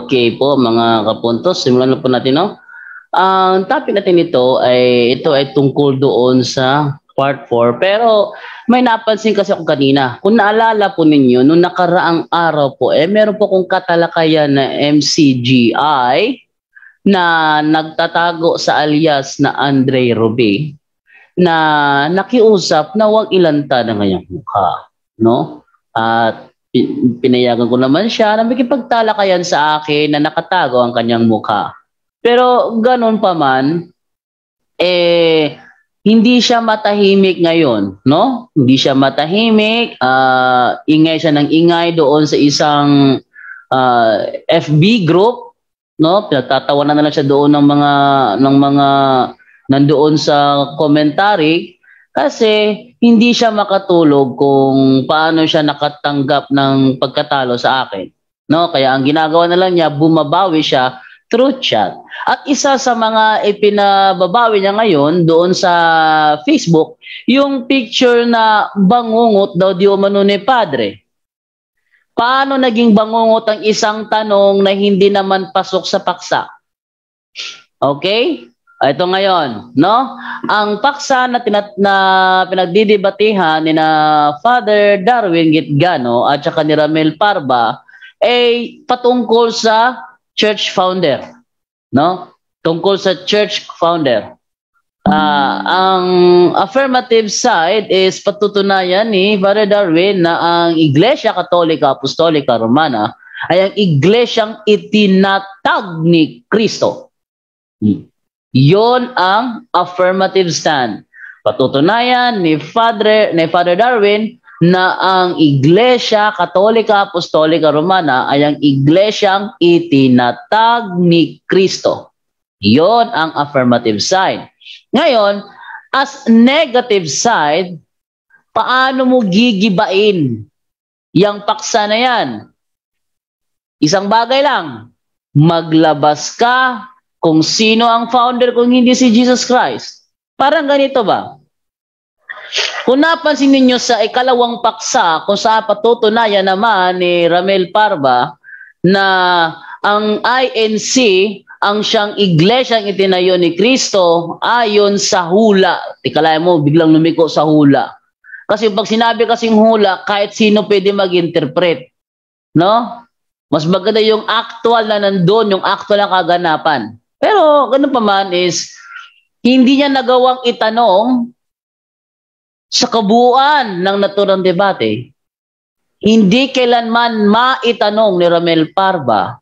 Okay po mga kapuntos, simulan na po natin, no? Ang topic natin ito ay tungkol doon sa part 4. Pero may napansin kasi ako kanina. Kung naalala po ninyo, nung nakaraang araw po, meron po kong katalakayan na MCGI na nagtatago sa alias na Andre Robe na nakiusap na huwag ilanta ng kanyang mukha, no? At pinayagan ko naman siya na makipagtalakayan sa akin na nakatago ang kanyang mukha. Pero ganun pa man, hindi siya matahimik ngayon, no? Hindi siya matahimik, ingay siya ng ingay doon sa isang FB group, no? Pinagtatawanan na lang siya doon ng mga nandoon sa commentary kasi hindi siya makatulog kung paano siya nakatanggap ng pagkatalo sa akin, no? Kaya ang ginagawa na lang niya, bumabawi siya through chat. At isa sa mga ipinababawi niya ngayon doon sa Facebook, yung picture na bangungot daw di umano ni Padre. Paano naging bangungot ang isang tanong na hindi naman pasok sa paksa? Okay? Ito ngayon, no? Ang paksa na pinagdidebatehan ni na Father Darwin Gitgano at saka ni Ramel Parba ay patungkol sa church founder, no? Tungkol sa church founder. Ang affirmative side is patutunayan ni Father Darwin na ang Iglesia Katolika Apostolika Romana ay ang iglesyang itinatag ni Kristo. Yon ang affirmative stand. Patutunayan ni Father Darwin na ang Iglesia Katolika Apostolika Romana ay ang iglesyang itinatag ni Kristo. Yon ang affirmative side. Ngayon, as negative side, paano mo gigibain yang paksa na yan? Isang bagay lang, maglabas ka kung sino ang founder kung hindi si Jesus Christ. Parang ganito ba? Kung napansin ninyo sa ikalawang paksa, kung saan patutunayan naman ni Ramel Parba na ang INC, ang siyang iglesyang itinayo ni Kristo ayon sa hula. Tikalayan mo, biglang lumiko sa hula. Kasi pag sinabi kasing hula, kahit sino pwede mag-interpret. No? Mas maganda yung actual na nandun, yung actual na kaganapan. Pero ganun pa man is, hindi niya nagawang itanong sa kabuuan ng naturang debate. Hindi kailanman maitanong ni Ramel Parba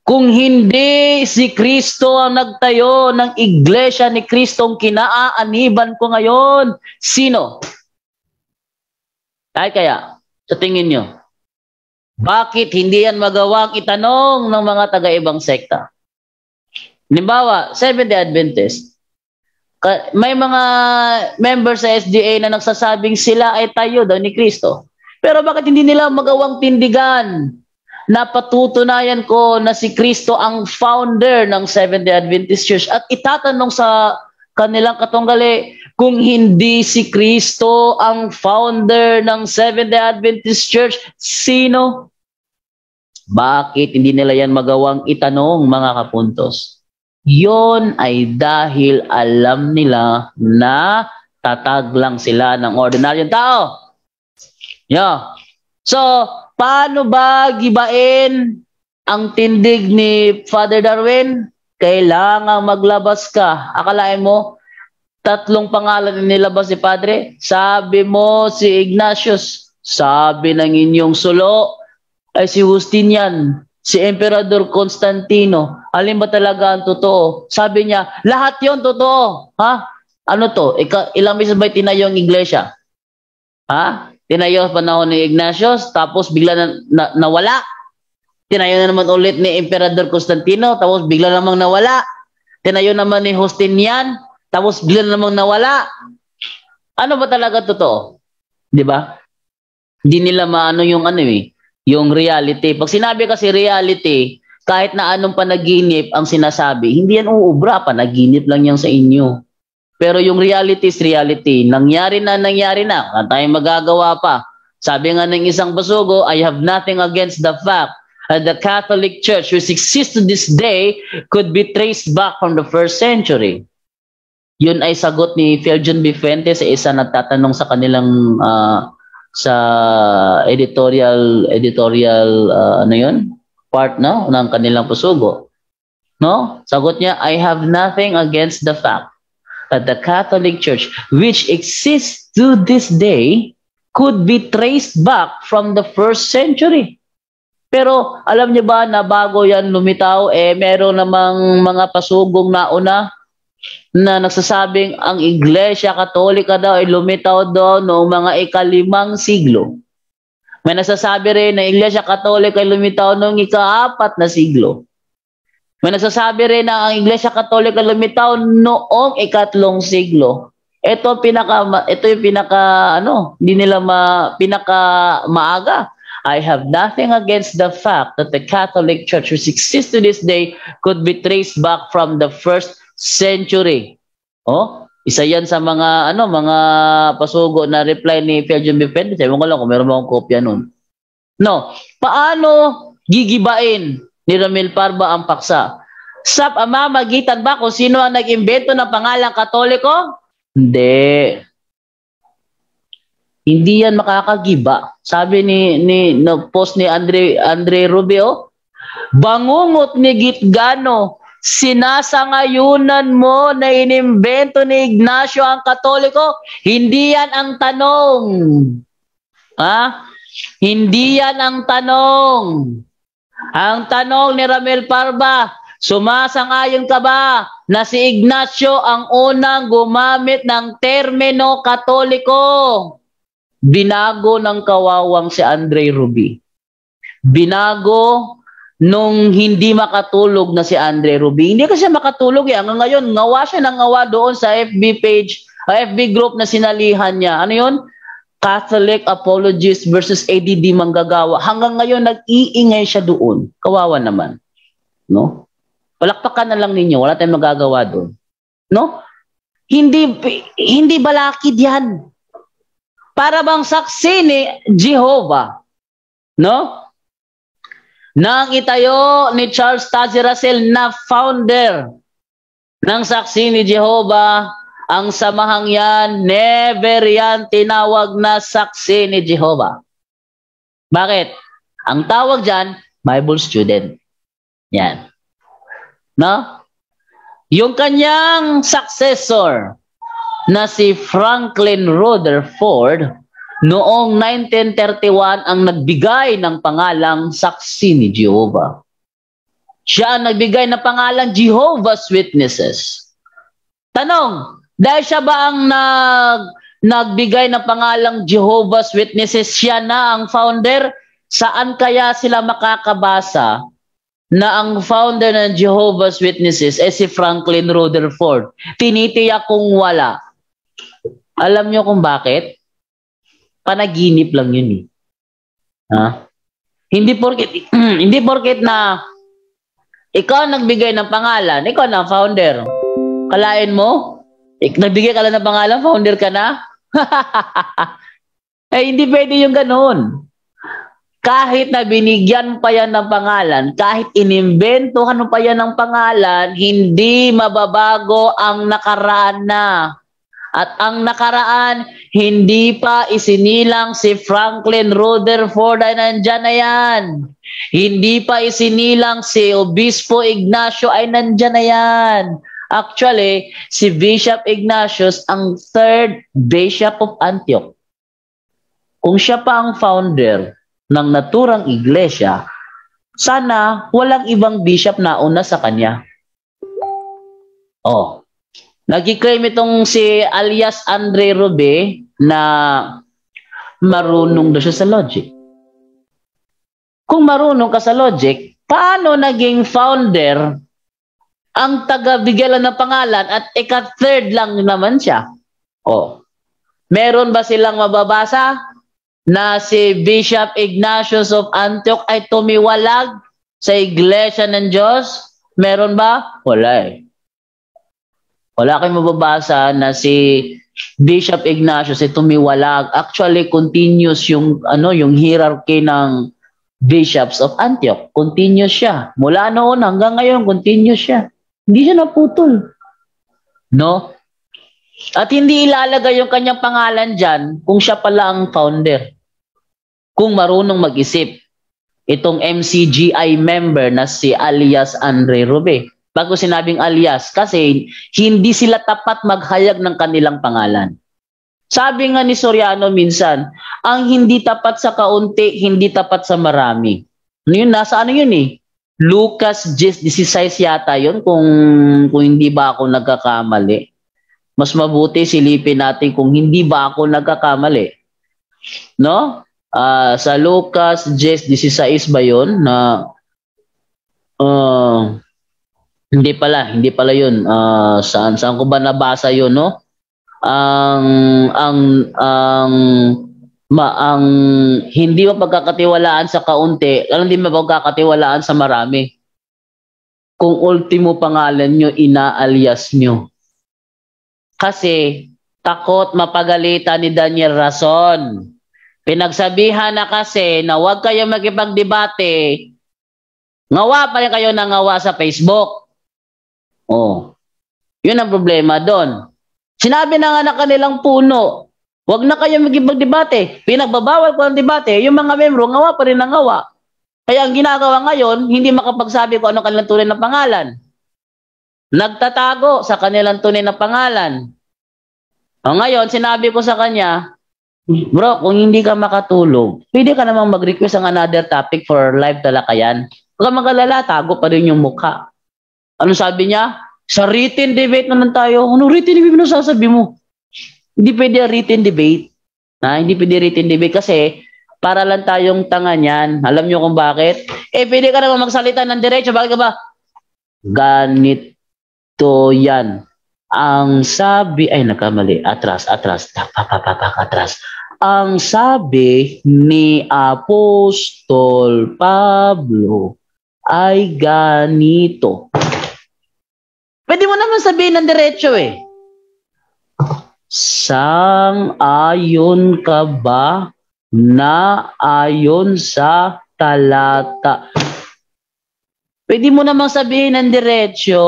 kung hindi si Kristo ang nagtayo ng iglesia ni Kristong kinaaaniban ko ngayon. Sino? Kaya, sa tingin nyo, bakit hindi yan magawang itanong ng mga taga-ibang sekta? Halimbawa, Seventh-day Adventist. May mga members sa SDA na nagsasabing sila ay tayo daw ni Kristo. Pero bakit hindi nila magawang tindigan na patutunayan ko na si Kristo ang founder ng Seventh-day Adventist Church at itatanong sa kanilang katunggali kung hindi si Kristo ang founder ng Seventh-day Adventist Church, sino? Bakit hindi nila yan magawang itanong, mga kapuntos? Yon ay dahil alam nila na tatag lang sila ng ordinaryong tao. Yeah. So, paano ba gibain ang tindig ni Father Darwin? Kailangan maglabas ka. Akalain mo, 3 pangalan na nilabas ni Padre? Sabi mo si Ignatius. Sabi ng inyong sulo ay si Justinian. Si Emperador Constantino, alin ba talaga ang totoo? Sabi niya, lahat yon totoo. Ha? Ano to? Ilang beses ba tinayo ang iglesia? Ha? Tinayo sa panahon ni Ignatius, tapos bigla nawala. Tinayo na naman ulit ni Emperador Constantino, tapos bigla namang nawala. Tinayo naman ni Justinian, tapos bigla namang nawala. Ano ba talaga totoo? Di ba? Hindi nila maano yung yung reality. Pag sinabi kasi reality, kahit na anong panaginip ang sinasabi, hindi yan uubra, panaginip lang yan sa inyo. Pero yung reality is reality. Nangyari na. Wala tayong magagawa pa. Sabi nga ng isang basugo, I have nothing against the fact. the Catholic Church, which exists to this day, could be traced back from the 1st century. Yun ay sagot ni Felgen B. Fuentes sa isa nagtatanong sa kanilang sa editorial ano yun? Part no ng kanilang pusugo. No? Sagot niya, I have nothing against the fact that the Catholic Church, which exists to this day, could be traced back from the 1st century. Pero alam niyo ba na bago yan lumitaw, meron namang mga pasugong nauna na nagsasabing ang Iglesia Katolika daw ay lumitaw daw noong mga ika-5 siglo. May nagsasabi rin na Iglesia Katolika ay lumitaw noong ika-4 na siglo. May nagsasabi rin na ang Iglesia Katolika lumitaw noong ika-3 siglo. Ito yung hindi nila pinaka maaga. I have nothing against the fact that the Catholic Church, which exists to this day, could be traced back from the 1st century. Oh, isa yan sa mga mga pasugo na reply ni Felgen B. Fuentes. Ewan ko lang kung meron mo akong kopya nun. No, paano gigibain ni Ramil Parba ang paksa? Sa pamamagitan ba kung sino ang nag-imbento ng pangalang Katoliko? Hindi. Hindi yan makakagiba. Sabi ni post ni Andre Rubio, bangungot ni Gitgano, sinasangayunan mo na inimbento ni Ignacio ang Katoliko? Hindi yan ang tanong. Hindi yan ang tanong. Ang tanong ni Ramil Parba, sumasangayon ka ba na si Ignacio ang unang gumamit ng termino Katoliko? Binago ng kawawang si Andre Ruby. Binago nung hindi makatulog na si Andre Ruby. Hindi kasi makatulog hanggang ngayon. Ngawa siya ng ngawa doon sa FB page, FB group na sinalihan niya. Ano yun? Catholic Apologists versus ADD Manggagawa. Hanggang ngayon nag-iingay siya doon. Kawawa naman. No? Palakpakan na lang ninyo. Wala tayong magagawa doon. No? Hindi balakid yan. Para bang saksi ni Jehovah. No? Nang itayo ni Charles Taze Russell na founder ng saksi ni Jehovah, ang samahang yan, never yan tinawag na saksi ni Jehovah. Bakit? Ang tawag dyan, Bible student. Yan. No? Yung kanyang successor na si Franklin Rutherford, noong 1931 ang nagbigay ng pangalang saksi ni Jehovah. Siya ang nagbigay ng pangalang Jehovah's Witnesses. Tanong, dahil siya ba ang nagbigay ng pangalang Jehovah's Witnesses, siya na ang founder? Saan kaya sila makakabasa na ang founder ng Jehovah's Witnesses si Franklin Rutherford? Tinitiyak kung wala. Alam niyo kung bakit? Panaginip lang yun Hindi porket na ikaw nagbigay ng pangalan, ikaw na founder. Kalain mo? Nagbigay ka lang ng pangalan, founder ka na? Hindi pwede yung ganun. Kahit na binigyan pa yan ng pangalan, kahit inimbentohan pa yan ng pangalan, hindi mababago ang nakaraan na. At ang nakaraan, hindi pa isinilang si Franklin Rutherford ay nandyan na yan. Hindi pa isinilang si Obispo Ignacio ay nandyan na yan. Actually, si Bishop Ignatius ang 3rd Bishop of Antioch. Kung siya pa ang founder ng naturang iglesia, sana walang ibang bishop na una sa kanya. Nag-claim itong si alias Andre Rube na marunong daw siya sa logic. Kung marunong ka sa logic, paano naging founder ang taga-bigyan ng pangalan at ika-3rd lang naman siya? Meron ba silang mababasa na si Bishop Ignatius of Antioch ay tumiwalag sa Iglesia ng Diyos? Meron ba? Wala Wala kayong mababasa na si Bishop Ignatius ay tumiwalag. Actually, continuous yung hierarchy ng bishops of Antioch. Continuous siya. Mula noon hanggang ngayon, continuous siya. Hindi siya naputol. No? At hindi ilalagay yung kanyang pangalan dyan kung siya pala ang founder. Kung marunong mag-isip. Itong MCGI member na si alias Andre Rube. Bago sinabing alias, kasi hindi sila tapat maghayag ng kanilang pangalan. Sabi nga ni Soriano minsan, ang hindi tapat sa kaunti, hindi tapat sa marami. Ano yun? Nasa ano yun eh? Lucas 16 yata yun kung hindi ba ako nagkakamali. Mas mabuti silipin natin kung hindi ba ako nagkakamali. No? Sa Lucas 16 ba yun na hindi pala yun. Saan ko ba nabasa yun, no? ang hindi mo pagkakatiwalaan sa kaunti, hindi mo pagkakatiwalaan sa marami. Kung ultimo pangalan nyo, ina-alias nyo. Kasi takot mapagalitan ni Daniel Rason. Pinagsabihan na kasi na huwag kayo magipagdebate, ngawa pa rin kayo ng ngawa sa Facebook. Oh, yun ang problema doon. Sinabi na nga na kanilang puno, huwag na kayo magipagdebate. Pinagbabawal ko ang debate, yung mga membro, ngawa pa rin ang ngawa. Kaya ang ginagawa ngayon, hindi makapagsabi kung ano kanilang tunay na pangalan. Nagtatago sa kanilang tunay na pangalan. O ngayon, sinabi ko sa kanya, bro, kung hindi ka makatulog, pwede ka namang mag-request ng another topic for live talakayan. Huwag ka mag-alala, tago pa rin yung mukha. Ano sabi niya? Sa written debate naman tayo. Ano written debate na sasabi mo? Hindi pwede written debate. Hindi pwede written debate kasi para lang tayong tanga niyan. Alam niyo kung bakit? Pwede ka naman magsalita ng diretso. Bakit ka ba? Ganito yan. Ang sabi, ay nakamali. Atras. Ang sabi ni Apostol Pablo ay ganito. Pwede mo naman sabihin ng diretso eh. Sang-ayon ka ba na ayon sa talata? Pwede mo naman sabihin ng diretso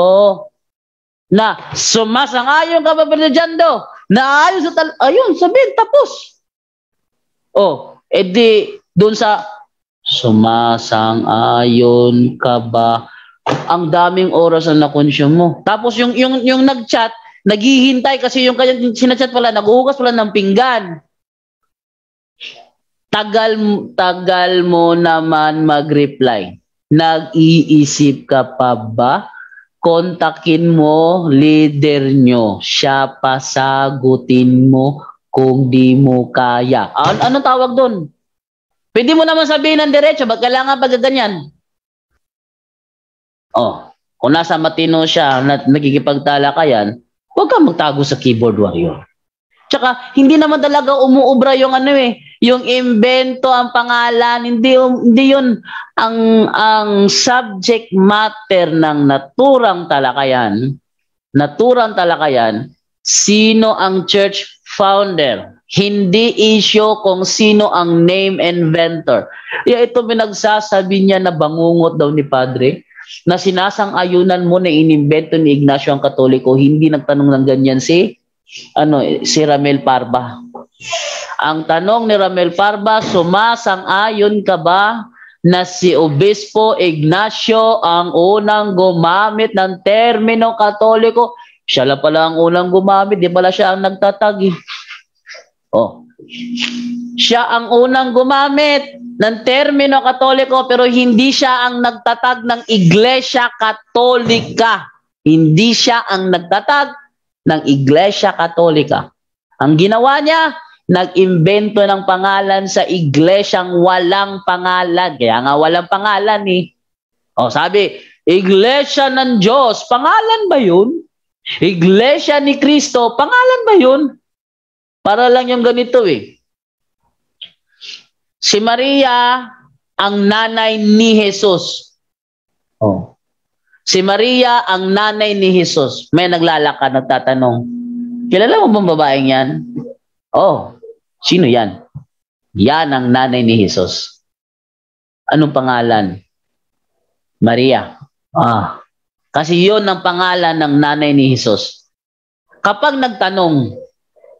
na sumasang-ayon ka ba, Brother Jando? Na ayon sa talata? Ayun, sabihin, tapos. Oh, edi doon sa sumasang-ayon ka ba? Ang daming oras na na-consume mo. Tapos yung nag-chat, naghihintay kasi yung kanyang sinachat pala, naghuhugas pala ng pinggan. Tagal mo naman mag-reply. Nag-iisip ka pa ba? Kontakin mo leader nyo. Siya pasagutin mo kung di mo kaya. Anong tawag doon? Pwede mo naman sabihin ng diretso, ba't kailangan pa ganyan? Oh, kung nasa matino siya na nagkikipagtalakayan, huwag kang magtago sa keyboard warrior. Tsaka, hindi naman talaga umuubra yung yung invento ang pangalan, hindi yun ang subject matter ng naturang talakayan, sino ang church founder. Hindi issue kung sino ang name inventor. Ito pinagsasabi niya na bangungot daw ni Padre, na sinasang-ayunan mo na inimbento ni Ignacio ang Katoliko, hindi nagtanong ng ganyan si Ramel Parba. Ang tanong ni Ramel Parba, sumasang-ayon ka ba na si Obispo Ignacio ang unang gumamit ng termino Katoliko? Siya lang pala ang unang gumamit, di pala siya ang nagtatag. Oh. Siya ang unang gumamit ng termino Katoliko pero hindi siya ang nagtatag ng Iglesia Katolika. Hindi siya ang nagtatag ng Iglesia Katolika. Ang ginawa niya, nag-imbento ng pangalan sa iglesyang walang pangalan. Kaya nga walang pangalan eh. O sabi, Iglesia ng Diyos, pangalan ba yun? Iglesia ni Kristo, pangalan ba yun? Para lang yung ganito eh. Si Maria, ang nanay ni Jesus. Oh. Si Maria, ang nanay ni Jesus. May naglalakad, nagtatanong, kilala mo bang babaeng yan? Oh, sino yan? Yan ang nanay ni Jesus. Anong pangalan? Maria. Kasi yun ang pangalan ng nanay ni Jesus. Kapag nagtanong,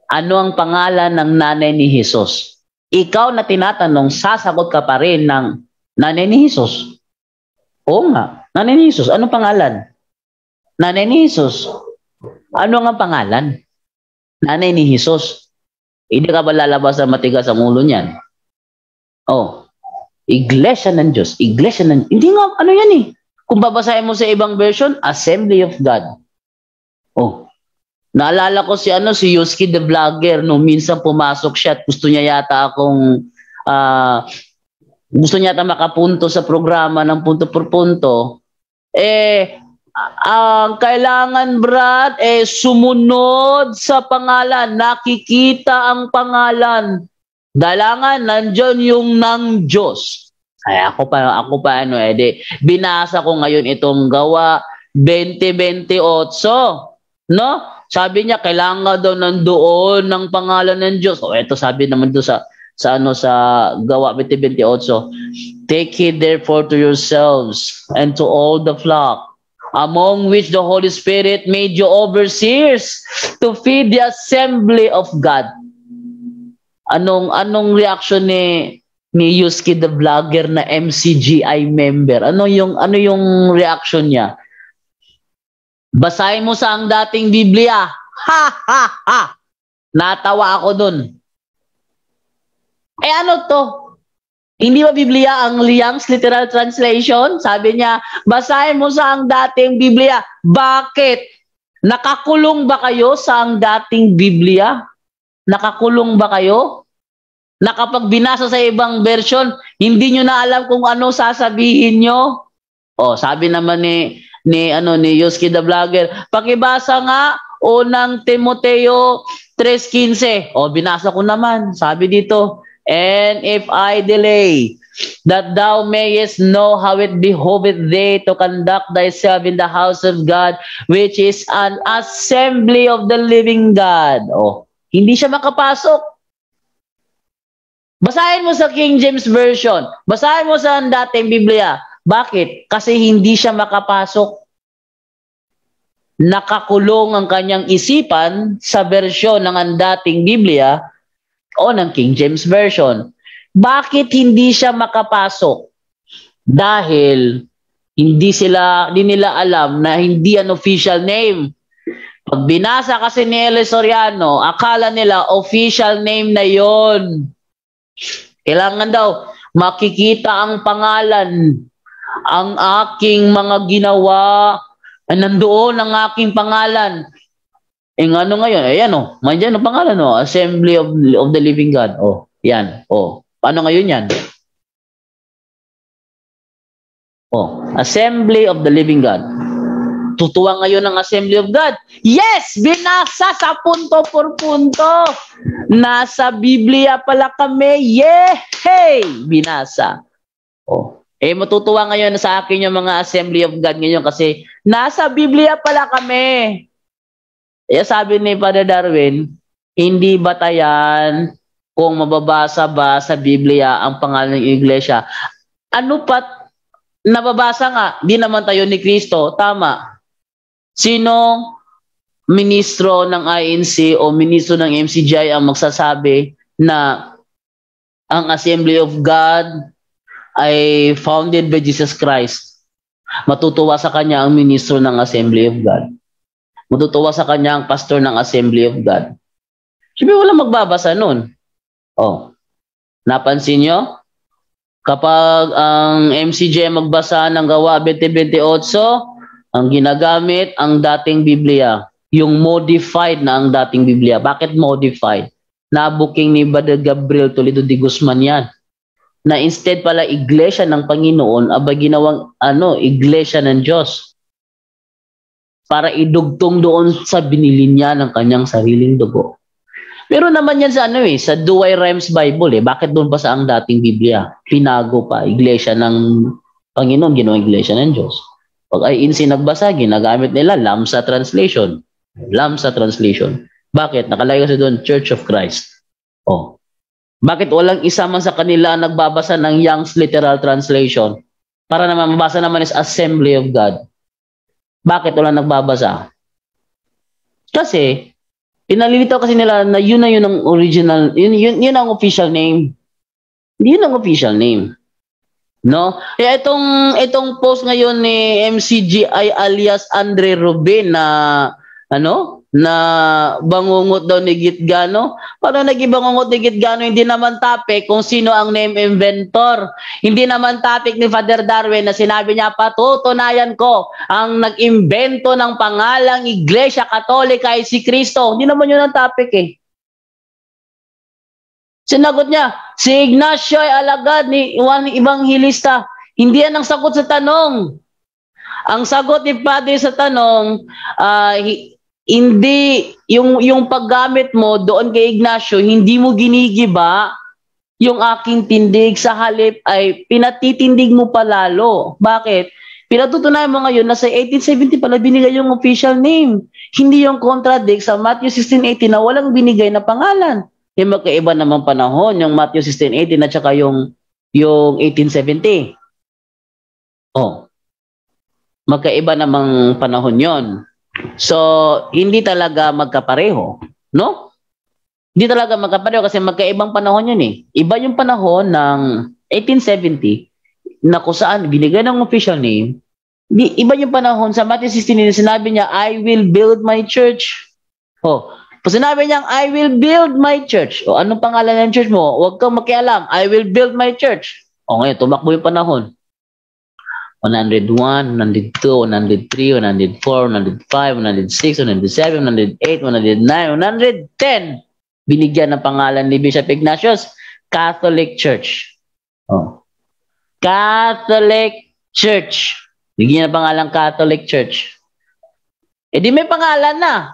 ano ang pangalan ng nanay ni Jesus? Ikaw na tinatanong, sasagot ka pa rin ng nanay ni Jesus. Oo nga, nanay ni Jesus. Anong pangalan? Nanay ni Jesus. Ano nga pangalan? Nanay ni Jesus. Hindi ka ba lalabas na matigas ang ulo niyan? Iglesia ng Diyos. Iglesia ng... Hindi nga, ano yan eh. Kung babasahin mo sa ibang version, Assembly of God. Naalala ko si Yuski the Vlogger, minsan pumasok siya at gusto niya yata makapunto sa programa ng punto por punto. Ang kailangan, Brad, sumunod sa pangalan, nakikita ang pangalan. Dalangan, nandiyan yung ng Diyos. Ay, ako pa binasa ko ngayon itong Gawa 20:28, no? Sabi niya, kailangan daw nandoon ng pangalan ng Diyos. Ito sabi naman doon sa Gawa 20:28. Take heed therefore to yourselves and to all the flock, among which the Holy Spirit made you overseers to feed the assembly of God. Anong reaction ni Yuski the Vlogger na MCGI member? Ano yung reaction niya? Basahin mo sa ang dating Biblia. Ha ha ha. Natawa ako dun. Ano to? Hindi ba Biblia ang Liang's literal translation? Sabi niya, basahin mo sa ang dating Biblia. Bakit? Nakakulong ba kayo sa ang dating Biblia? Nakakulong ba kayo? Na kapag binasa sa ibang version, hindi nyo na alam kung ano sasabihin nyo? Sabi naman ni Yuski the Vlogger, pakibasa nga unang Timoteo 3:15. Binasa ko naman. Sabi dito, and if I delay, that thou mayest know how it behoveth thee to conduct thyself in the house of God, which is an assembly of the living God. Hindi siya makapasok. Basahin mo sa King James Version. Basahin mo sa dating Biblia. Bakit? Kasi hindi siya makapasok. Nakakulong ang kanyang isipan sa versyon ng dating Biblia o ng King James Version. Bakit hindi siya makapasok? Dahil hindi nila alam na hindi an official name. Pag binasa kasi ni Eli Soriano, akala nila official name na yon. Kailangan daw makikita ang pangalan, ang aking mga ginawa, nandoon ang aking pangalan. Ano ngayon? Ayan mandyan ang pangalan Assembly of the Living God. Yan. Paano ngayon yan? Assembly of the Living God. Tutuwa ngayon ng Assembly of God. Yes! Binasa sa punto por punto. Nasa Biblia pala kami. Yehey! Binasa. Matutuwa ngayon sa akin yung mga Assembly of God ngayon kasi nasa Biblia pala kami. Sabi ni Father Darwin, hindi batayan kung mababasa ba sa Biblia ang pangalan ng iglesia. Ano pat nababasa nga, di naman tayo ni Kristo. Tama. Sino ministro ng INC o ministro ng MCGI ang magsasabi na ang Assembly of God ay founded by Jesus Christ? Matutuwa sa kanya ang ministro ng Assembly of God. Matutuwa sa kanya ang pastor ng Assembly of God. Siyempre wala magbabasa nun. Napansin nyo? Kapag ang MCGI magbasa ng Gawa 20:28, ang ginagamit ang dating Biblia, yung modified na ang dating Biblia. Bakit modified? Nabuking ni Brother Gabriel Toledo de Guzman yan. Na instead pala iglesia ng Panginoon, ginawang iglesia ng Diyos. Para idugtong doon sa binili niya ng kanyang sariling dugo. Pero naman yan sa sa Douay Rhymes Bible Bakit doon pa sa ang dating Biblia? Pinago pa, iglesia ng Panginoon, ginawang iglesia ng Diyos. Pag INC nagbasa, ginagamit nila Lamsa Translation. Lamsa Translation. Bakit? Nakalagay kasi doon, Church of Christ. Bakit walang isa man sa kanila nagbabasa ng Young's Literal Translation? Para naman mabasa naman is Assembly of God. Bakit walang nagbabasa? Kasi, pinalilitaw kasi nila na yun ang original, yun ang official name. Yun ang official name. No? Kaya itong post ngayon ni MCGI alias Andre Rubin na bangungot daw ni Gitgano. Paano nagibangungot ni Gitgano? Hindi naman topic kung sino ang name inventor. Hindi naman topic ni Father Darwin na sinabi niya, patutunayan ko ang nag-imbento ng pangalang Iglesia Katolika ay si Kristo. Hindi naman yun ang topic eh. Sinagot niya, si Ignacio ay alagad ni Juan Evangelista. Hindi yan ang sagot sa tanong. Ang sagot ni Padre sa tanong, hindi, yung paggamit mo doon kay Ignacio, hindi mo ginigiba yung aking tindig. Sa halip ay pinatitindig mo palalo. Bakit? Pinatutunayan mo ngayon na sa 1870 pala binigay yung official name. Hindi yung contradict sa Matthew 16:18 na walang binigay na pangalan. Yung magkaiba namang panahon, yung Matthew 16:18 at saka yung 1870. Oh. Magkaiba namang panahon yon. So, hindi talaga magkapareho. No? Hindi talaga magkapareho kasi magkaibang panahon yun eh. Iba yung panahon ng 1870 na kung saan binigay ng official name. Iba yung panahon sa Matthew 16 sinabi niya, I will build my church. Oh. Pag sinabi niyang, I will build my church. O, anong pangalan ng church mo? Huwag kang makialam. I will build my church. O, ngayon, tumakbo yung panahon. 101, 102, 103, 104, 105, 106, 107, 108, 109, 110. Binigyan ng pangalan ni Bishop Ignatius, Catholic Church. O. Catholic Church. Bigyan ng pangalan Catholic Church. Eh di may pangalan na.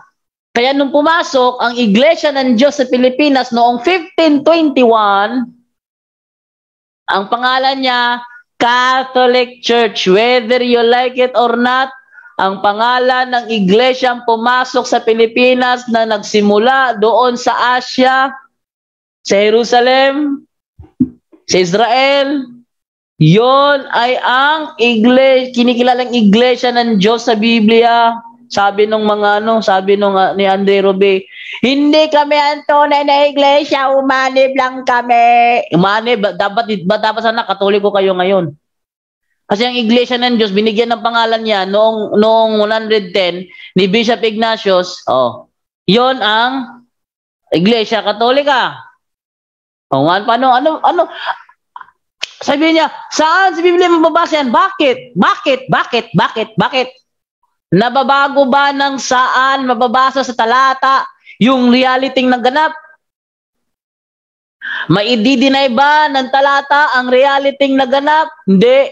Kaya nung pumasok ang Iglesia ng Diyos sa Pilipinas noong 1521, ang pangalan niya, Catholic Church. Whether you like it or not, ang pangalan ng Iglesia ang pumasok sa Pilipinas na nagsimula doon sa Asia, sa Jerusalem, sa Israel, yon ay ang kinikilalang Iglesia ng Diyos sa Biblia. Sabi nung ni Andre Robe, hindi kami ang tunay na iglesia, umanib lang kami. Umanib, dapat sana Katoliko kayo ngayon. Kasi ang iglesia ng Diyos, binigyan ng pangalan niya noong 110 ni Bishop Ignatius, yon ang Iglesia Katolika. Paano? Sabi niya, saan sa Biblia mababasa yan? Bakit? Nababago ba ng saan mababasa sa talata yung reality naganap? Maididinay ba ng talata ang reality naganap? Hindi.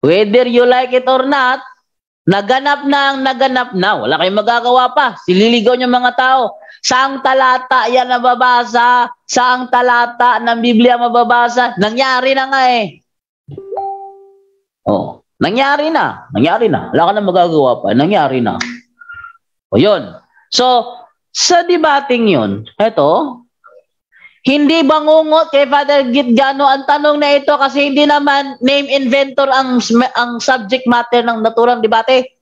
Whether you like it or not, naganap na. Wala kayong magagawa pa. Sililigaw niyo mga tao. Saang talata yan nababasa? Saang talata ng Biblia mababasa? Nangyari na nga eh. Nangyari na. Wala ka na magagawa pa. Nangyari na. O yun. So, sa debating yun, eto, hindi bangungot kay Father Gitgano ang tanong na ito kasi hindi naman name inventor ang subject matter ng naturang debate.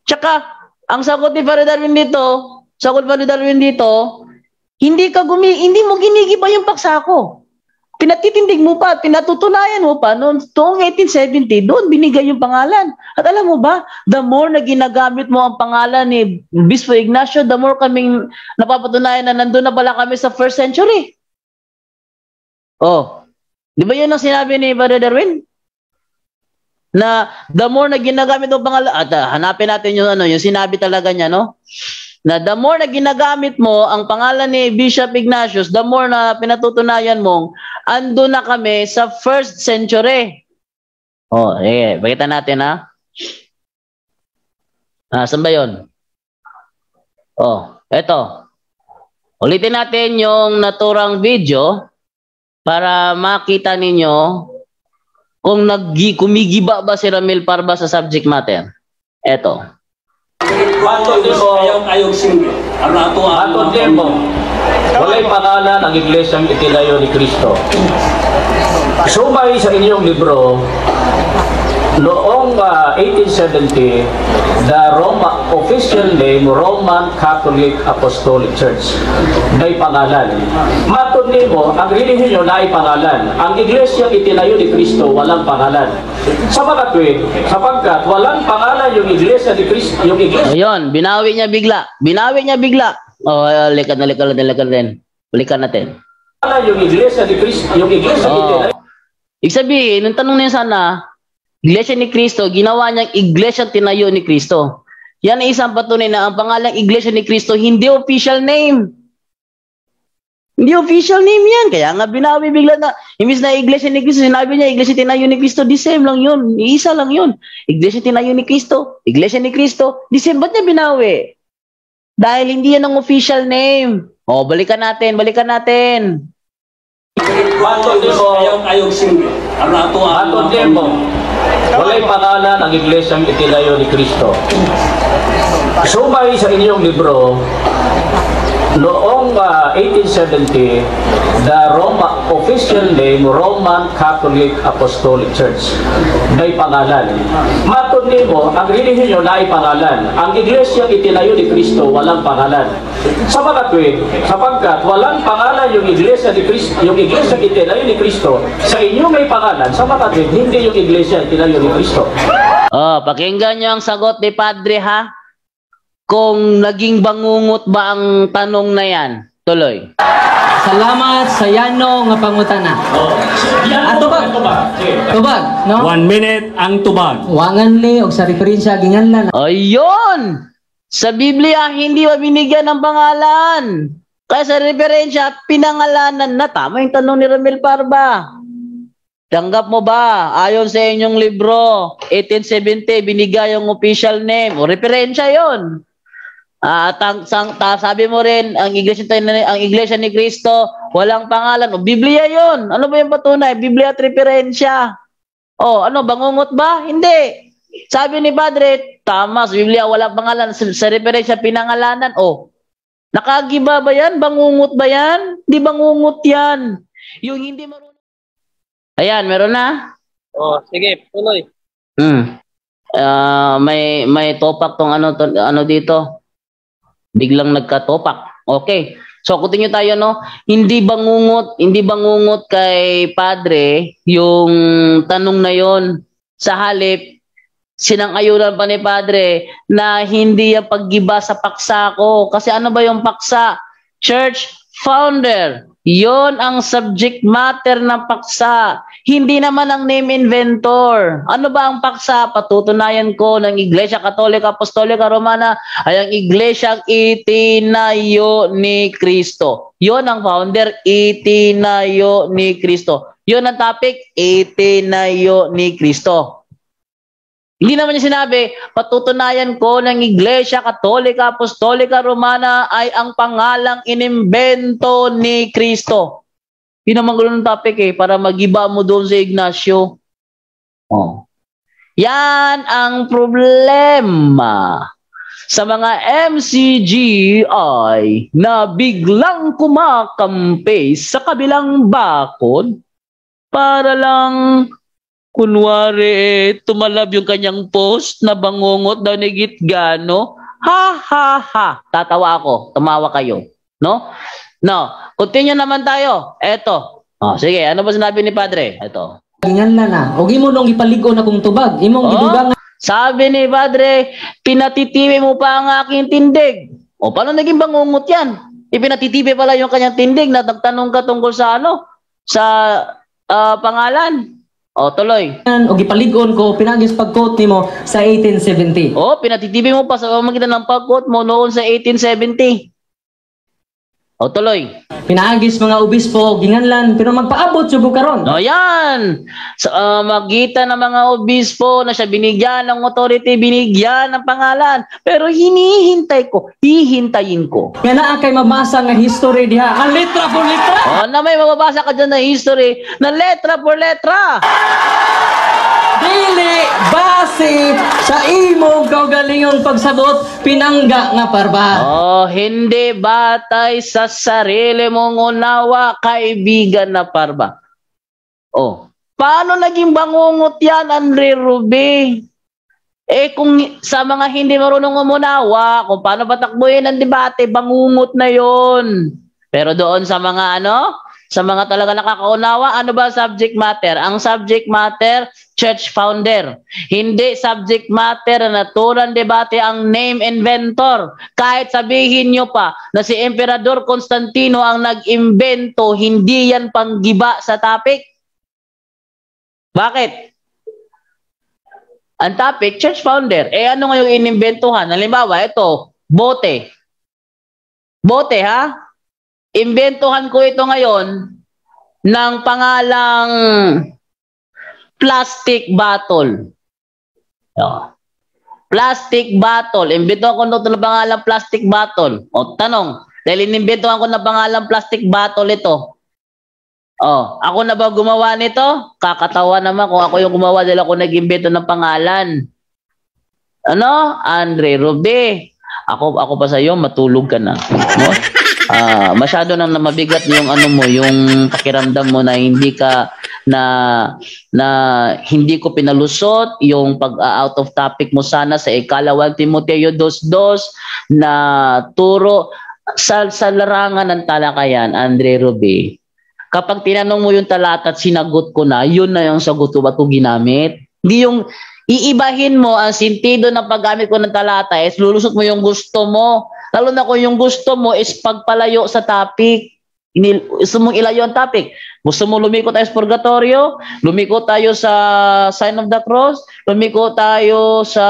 Tsaka, ang sagot ni Father Darwin dito, hindi mo ginigiba yung paksa ko. Pinatitindig mo pa, pinatutunayan mo pa, noong 1870, doon binigay yung pangalan. At alam mo ba, the more na ginagamit mo ang pangalan ni Bispo Ignacio, the more kaming napapatunayan na nandun na pala kami sa 1st century. Di ba yun ang sinabi ni Father Darwin? Na the more na ginagamit mo ang pangalan, at hanapin natin yung sinabi talaga niya, no? Na the more na ginagamit mo ang pangalan ni Bishop Ignatius, the more na pinatutunayan mong ando na kami sa 1st century. Pakita natin ha. Saan ba yun? Eto. Ulitin natin yung naturang video para makita ninyo kung kumigiba ba si Ramil Parba sa subject matter. Eto. Matod mo, ayaw single. Matod mo, walay pangalan ang iglesyang itinayo ni Kristo. Sumay sa inyong libro, noong 1870, the official name Roman Catholic Apostolic Church. May pangalan. Matod nimo, ang relihiyon na ay pangalan. Ang iglesyang itinayo ni Kristo, walang pangalan. Sa mga tuwid, sapagkat walang pangalan yung iglesia ni Kristo, yung iglesia. Ayun, binawi niya bigla. Binawi niya bigla. Oh, likan natin. Balikan natin. Yung iglesia ni Kristo, yung iglesia itinayo. Ibig sabihin, nung tanong niya sana, Iglesia ni Kristo, ginawa niyang iglesia tinayo ni Kristo. Yan ay isang patunay na ang pangalang Iglesia ni Kristo, hindi official name. Hindi official name yan. Kaya nga binawi bigla na, imbis na Iglesia ni Kristo, sinabi niya Iglesia tinayo ni Kristo, the same lang yun. Isa lang yun. Iglesia tinayo ni Kristo, Iglesia ni Kristo, the same. Ba't niya binawi? Dahil hindi yan ang official name. O, balikan natin. Matod mo, ayaw single. Matod mo, walay pangalan ang iglesyang itinayo ni Kristo. Sumay sa inyong libro, noong 1870, the official name Roman Catholic Apostolic Church. May pangalan. Matod nimo, ang relihiyon na ay pangalan. Ang iglesyang itinayo ni Kristo, walang pangalan. Sa mga tuwid, sapagkat walang pangalan yung iglesia ni Kristo, yung iglesia itinayo ni Kristo, sa inyo may pangalan. Sa mga tuwid, hindi yung iglesia itinayo ni Kristo. Oh, pakinggan niyo ang sagot ni Padre, ha? Kung naging bangungot ba ang tanong na yan? Tuloy. Salamat sa yano nga pangutana. Tubag. Tubag, no? 1 minute ang tubag. Wangan ni og sa referensya ginganlan. Ayun! Sa Biblia, hindi ba binigyan ng pangalan? Kaya sa referensya, pinangalanan na. Tama yung tanong ni Ramil Parba. Tanggap mo ba? Ayon sa inyong libro, 1870, binigay yung official name. O, referensya yun. Sabi mo rin, ang iglesia ni Kristo, walang pangalan. O, Biblia yun. Ano ba yung patunay? Biblia at referensya. O, ano, bangungot ba? Hindi. Sabi ni Padre, tama, sa Biblia walang pangalan. Sa referensya, pinangalanan. O, nakagiba ba yan? Bangungot ba yan? Di bangungot yan. Yung hindi marunong. Ayan, meron na? Oh, sige, tuloy. May topak tong ano dito. Biglang nagkatopak. Okay. So continue tayo, no. Hindi bangungot kay Padre yung tanong na yon. Sa halip, sinang-ayunan pa ni Padre na hindi yung paggiba sa paksa ko. Kasi ano ba yung paksa? Church founder. Yon ang subject matter ng paksa. Hindi naman ang name inventor. Ano ba ang paksa? Patutunayan ko ng Iglesia Katolika Apostolika Romana ay ang Iglesia itinayo ni Kristo. Yon ang founder, itinayo ni Kristo. Yon ang topic, itinayo ni Kristo. Hindi naman niya sinabi, patutunayan ko ng Iglesia Katolika Apostolika Romana ay ang pangalang inimbento ni Kristo. Yun naman gulo ng topic para magiba mo doon sa Ignacio. Oh. Yan ang problema sa mga MCGI na biglang kumakampi sa kabilang bakod para lang kunwari, tumalab yung kanyang post na bangungot daw ni Gitgano. Ha, ha, ha. Tatawa ako. Tumawa kayo. No? No. Continue naman tayo. Eto. Oh, sige. Ano ba sinabi ni Padre? Eto. Ginganlan na. Og imo nung ipaligo na kung tubag. Imong gidugang. Sabi ni Padre, pinatitiwi mo pa ang aking tindig. O, paano naging bangungot yan? Ipinatitiwi pala yung kanyang tindig na nagtanong ka tungkol sa sa pangalan. O, tuloy. O gipaligon ko, pinagis pag-quote nimo sa 1870. O, pinatitibi mo pa sa pamagitan ng pag-quote mo noon sa 1870. O, tuloy. Pinagis mga obispo, ginganlan, pero magpaabot subo karon. O, yan. Sa magitan ng mga obispo na siya binigyan ng authority, binigyan ng pangalan. Pero hihintayin ko. Nga naa kay mabasa nga history diha, ang letra por letra. O, na may mababasa ka dyan na history na letra por letra. Dili base sa imong kaugalingong pagsabot pinangga nga parba. Oh, hindi batay sa sarili mong unawa, kaibigan na parba. Oh, paano naging bangungot yan, Andre Ruby? Eh kung sa mga hindi marunong umunawa, kung paano patakbuhin ang debate, bangungot na yon. Pero doon sa mga sa mga talaga nakakaunawa, ano ba subject matter? Ang subject matter, church founder. Hindi subject matter na naturang debate ang name inventor. Kahit sabihin nyo pa na si Emperador Constantino ang nag-imbento, hindi yan panggiba sa topic. Bakit? Ang topic, church founder. Eh ano nga yung inimbentohan? Halimbawa, ito, bote. Bote, ha? Imbentohan ko ito ngayon ng pangalang plastic bottle. Plastic bottle. Imbentohan ko ito ng pangalang plastic bottle. O, tanong, dahil inimbentohan ko ng pangalang plastic bottle ito. Oh, ako na ba gumawa nito? Kakatawa naman kung ako yung gumawa dahil ako nag-imbento ng pangalan. Ano? Andre Ruby. Ako pa sa iyo, matulog ka na. No? Masyado nang mabigat yung yung pakiramdam mo na hindi ka na hindi ko pinalusot yung pag-out of topic mo sana sa ikalawang Timoteo 2:2 na turo sa larangan ng talakayan, Andre Ruby. Kapag tinanong mo yung talata at sinagot ko na, yun na yung sagot ko, ba't ko ginamit? Hindi yung iibahin mo ang sentido ng paggamit ko ng talata is lulusot mo yung gusto mo. Lalo na kung yung gusto mo is pagpalayo sa topic. Gusto mong ilayo ang topic. Gusto mo lumiko tayo sa purgatorio, lumiko tayo sa sign of the cross, lumiko tayo sa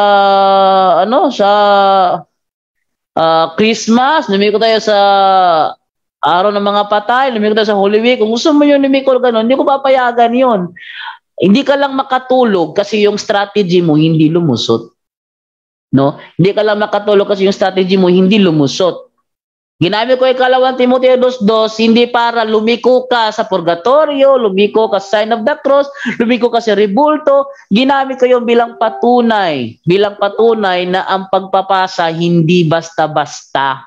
Christmas, lumiko tayo sa araw ng mga patay, lumiko tayo sa Holy Week. Kung gusto mo yung lumiko gano'n, hindi ko papayagan yun. Hindi ka lang makatulog kasi yung strategy mo hindi lumusot. No? Hindi ka lang makatulog kasi yung strategy mo hindi lumusot. Ginamit ko ikalawang Timoteo 2:2 hindi para lumiko ka sa purgatorio, lumiko ka sa sign of the cross, lumiko ka sa rebulto. Ginamit ko yung bilang patunay na ang pagpapasa hindi basta-basta.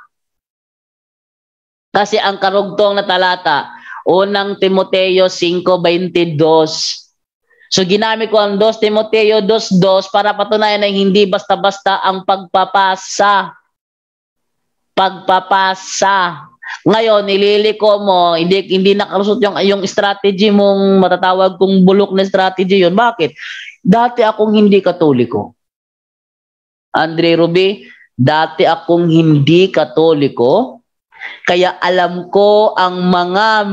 Kasi ang karugtong na talata, unang Timoteo 5:22. So ginamit ko ang 2 Timoteo 2:2 para patunayan na hindi basta-basta ang pagpapasa. Ngayon, nililiko mo, hindi nakalusot yung strategy mong matatawag kong bulok na strategy yun. Bakit? Dati akong hindi Katoliko. Andre Ruby, dati akong hindi Katoliko, kaya alam ko ang mga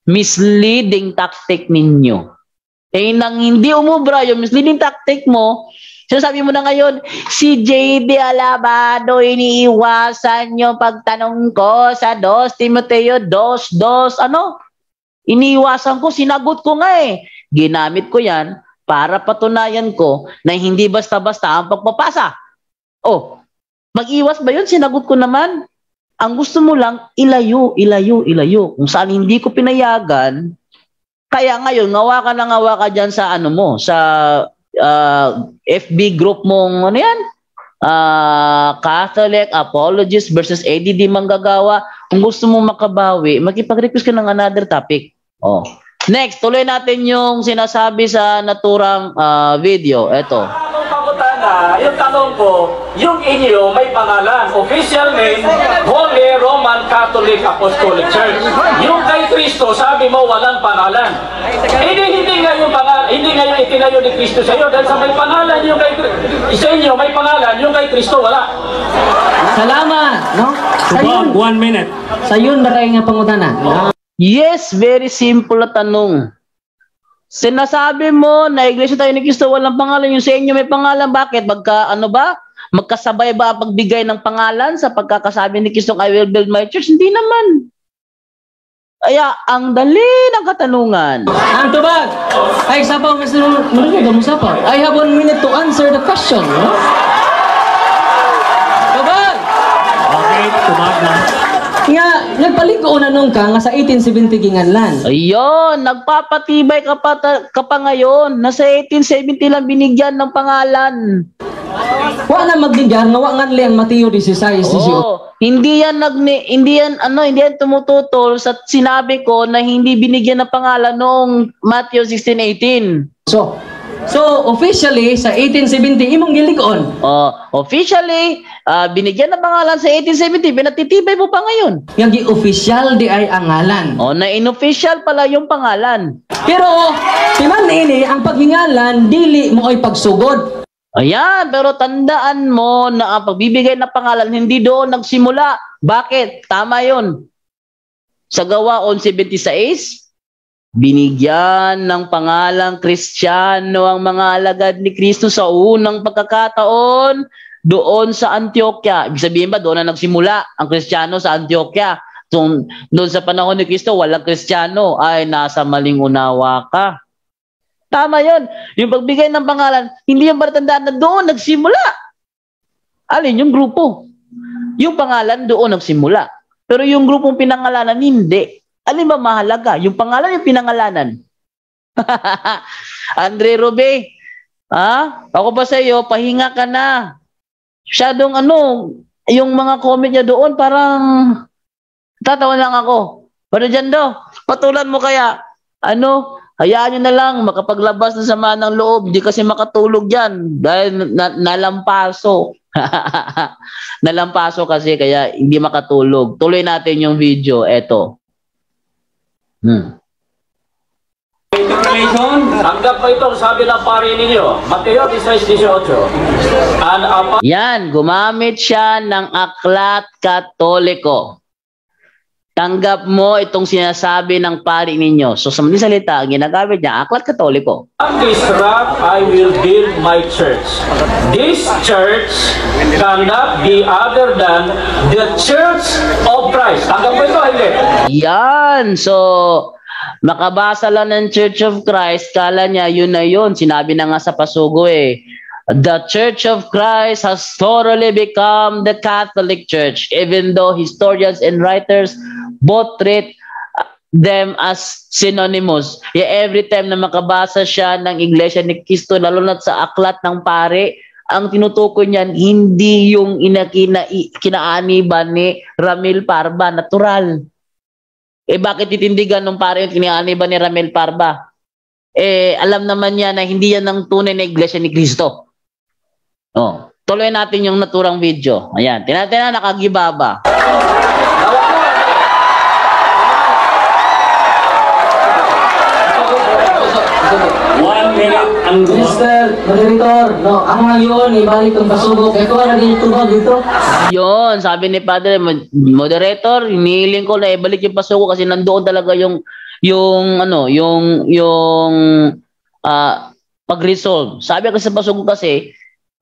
misleading tactic ninyo. Eh nang hindi umubra yung misleading tactic mo, sinasabi mo na ngayon, si JD Alabado, iniiwasan yung pagtanong ko sa 2 Timoteo 2:2. Iniiwasan ko, sinagot ko nga eh. Ginamit ko yan para patunayan ko na hindi basta-basta ang pagpapasa. Oh, mag-iwas ba yun? Sinagot ko naman. Ang gusto mo lang, ilayo. Kung saan hindi ko pinayagan, kaya ngayon, ngawa ka dyan sa sa FB group mong, Catholic Apologists versus ADD Manggagawa. Kung gusto mo makabawi, makipag-request ka ng another topic. Oh. Next, tuloy natin yung sinasabi sa naturang video. Ito. Yung tanong ko, yung inyo may pangalan, official name, Holy Roman Catholic Apostolic Church. Yung kay Kristo, sabi mo walang pangalan. Hindi nga yung itinayo ni Kristo sa iyo dahil sa may pangalan yung kay sa inyo may pangalan, yung kay Kristo wala. Salamat, no? Subag, 1 minute. Sayon ba kayo nga pangutana? Yes, very simple na tanong. Sinasabi mo na Iglesia tayo ni Cristo walang pangalan, yung sa inyo may pangalan. Bakit? Magkasabay ba ang pagbigay ng pangalan sa pagkakasabi ni Cristo, I will build my church? Hindi naman. Kaya, ang dali ng katanungan. Ang tubag! Ay, sapaw, Mr. Marugo, sapaw. I have 1 minute to answer the question. No? Tubag! Okay, tubag na. Nga, nagpaliko na tanong ka nga sa 1870 ginganlan. Ayun, nagpapatibay ka pa ngayon. Nasa 1870 lang binigyan ng pangalan. Wa na magdigar nga wa nga lang Mateo 16, 18. Oo, hindi yan tumututol sa sinabi ko na hindi binigyan ng pangalan noong Matthew 16:18. So officially sa 1870 imong gilig-on. Officially, binigyan ng pangalan sa 1870, pinatitibay mo pa ngayon. Nga gi-official di ay ang ngalan. Na inofficial pala yung pangalan. Pero timan ini ang paghingalan dili mo ay pagsugod. Ayan, pero tandaan mo na ang pagbibigay ng pangalan hindi doon nagsimula. Bakit? Tama yun. Sa Gawa 11:26, binigyan ng pangalang Kristiyano ang mga alagad ni Kristo sa unang pagkakataon doon sa Antioquia. Ibig sabihin ba, doon na nagsimula ang Kristiyano sa Antioquia. So, doon sa panahon ni Kristo, walang Kristiyano. Ay, nasa maling unawa ka. Tama yun. Yung pagbigay ng pangalan, hindi yung palatandaan na doon nagsimula. Alin? Yung grupo. Yung pangalan doon nagsimula. Pero yung grupong pinangalanan, hindi. Alin ba mahalaga? Yung pangalan, yung pinangalanan. Andre Robe, ako pa sa iyo, pahinga ka na. Masyadong yung mga comment niya doon, parang tatawa lang ako. Pero dyan do, patulan mo kaya, hayaan nyo na lang, makapaglabas na sama ng loob, di kasi makatulog dyan, dahil nalampaso. Nalampaso kasi, kaya hindi makatulog. Tuloy natin yung video, eto. Tanggap mo ito, sabi ng pari ninyo, Mateo 16:18. Yan, gumamit siya ng aklat katoliko. Tanggap mo itong sinasabi ng pari ninyo. So sa mga salita, ang ginagamit niya, aklat katoliko. On this rock I will build my church. This church cannot be other than the church of Christ. Tanggap mo ito, hindi? Yan. So, makabasa lang ng Church of Christ, kala niya yun na yun. Sinabi na nga sa pasugo The Church of Christ has thoroughly become the Catholic Church, even though historians and writers both treat them as synonymous. Every time na makabasa siya ng Iglesia ni Cristo, lalo na sa aklat ng pare, ang tinutukoy niyan, hindi yung kinaaniban ni Ramil Parba, natural. Bakit titindigan ng pare yung kinaaniban ni Ramil Parba? Alam naman niya na hindi yan ang tunay na Iglesia ni Cristo. Tuloy natin yung naturang video. Ayan, tinatina nakagibaba. 1 minute ang Mr. Moderator, ako nga yun, ibalik ang pasubok. Ito nga naging tubag dito. Yun, sabi ni Padre, Moderator, hinihiling ko na ibalik yung pasuko kasi nandoon talaga yung pag-resolve. Sabi kasi sa pasuko kasi,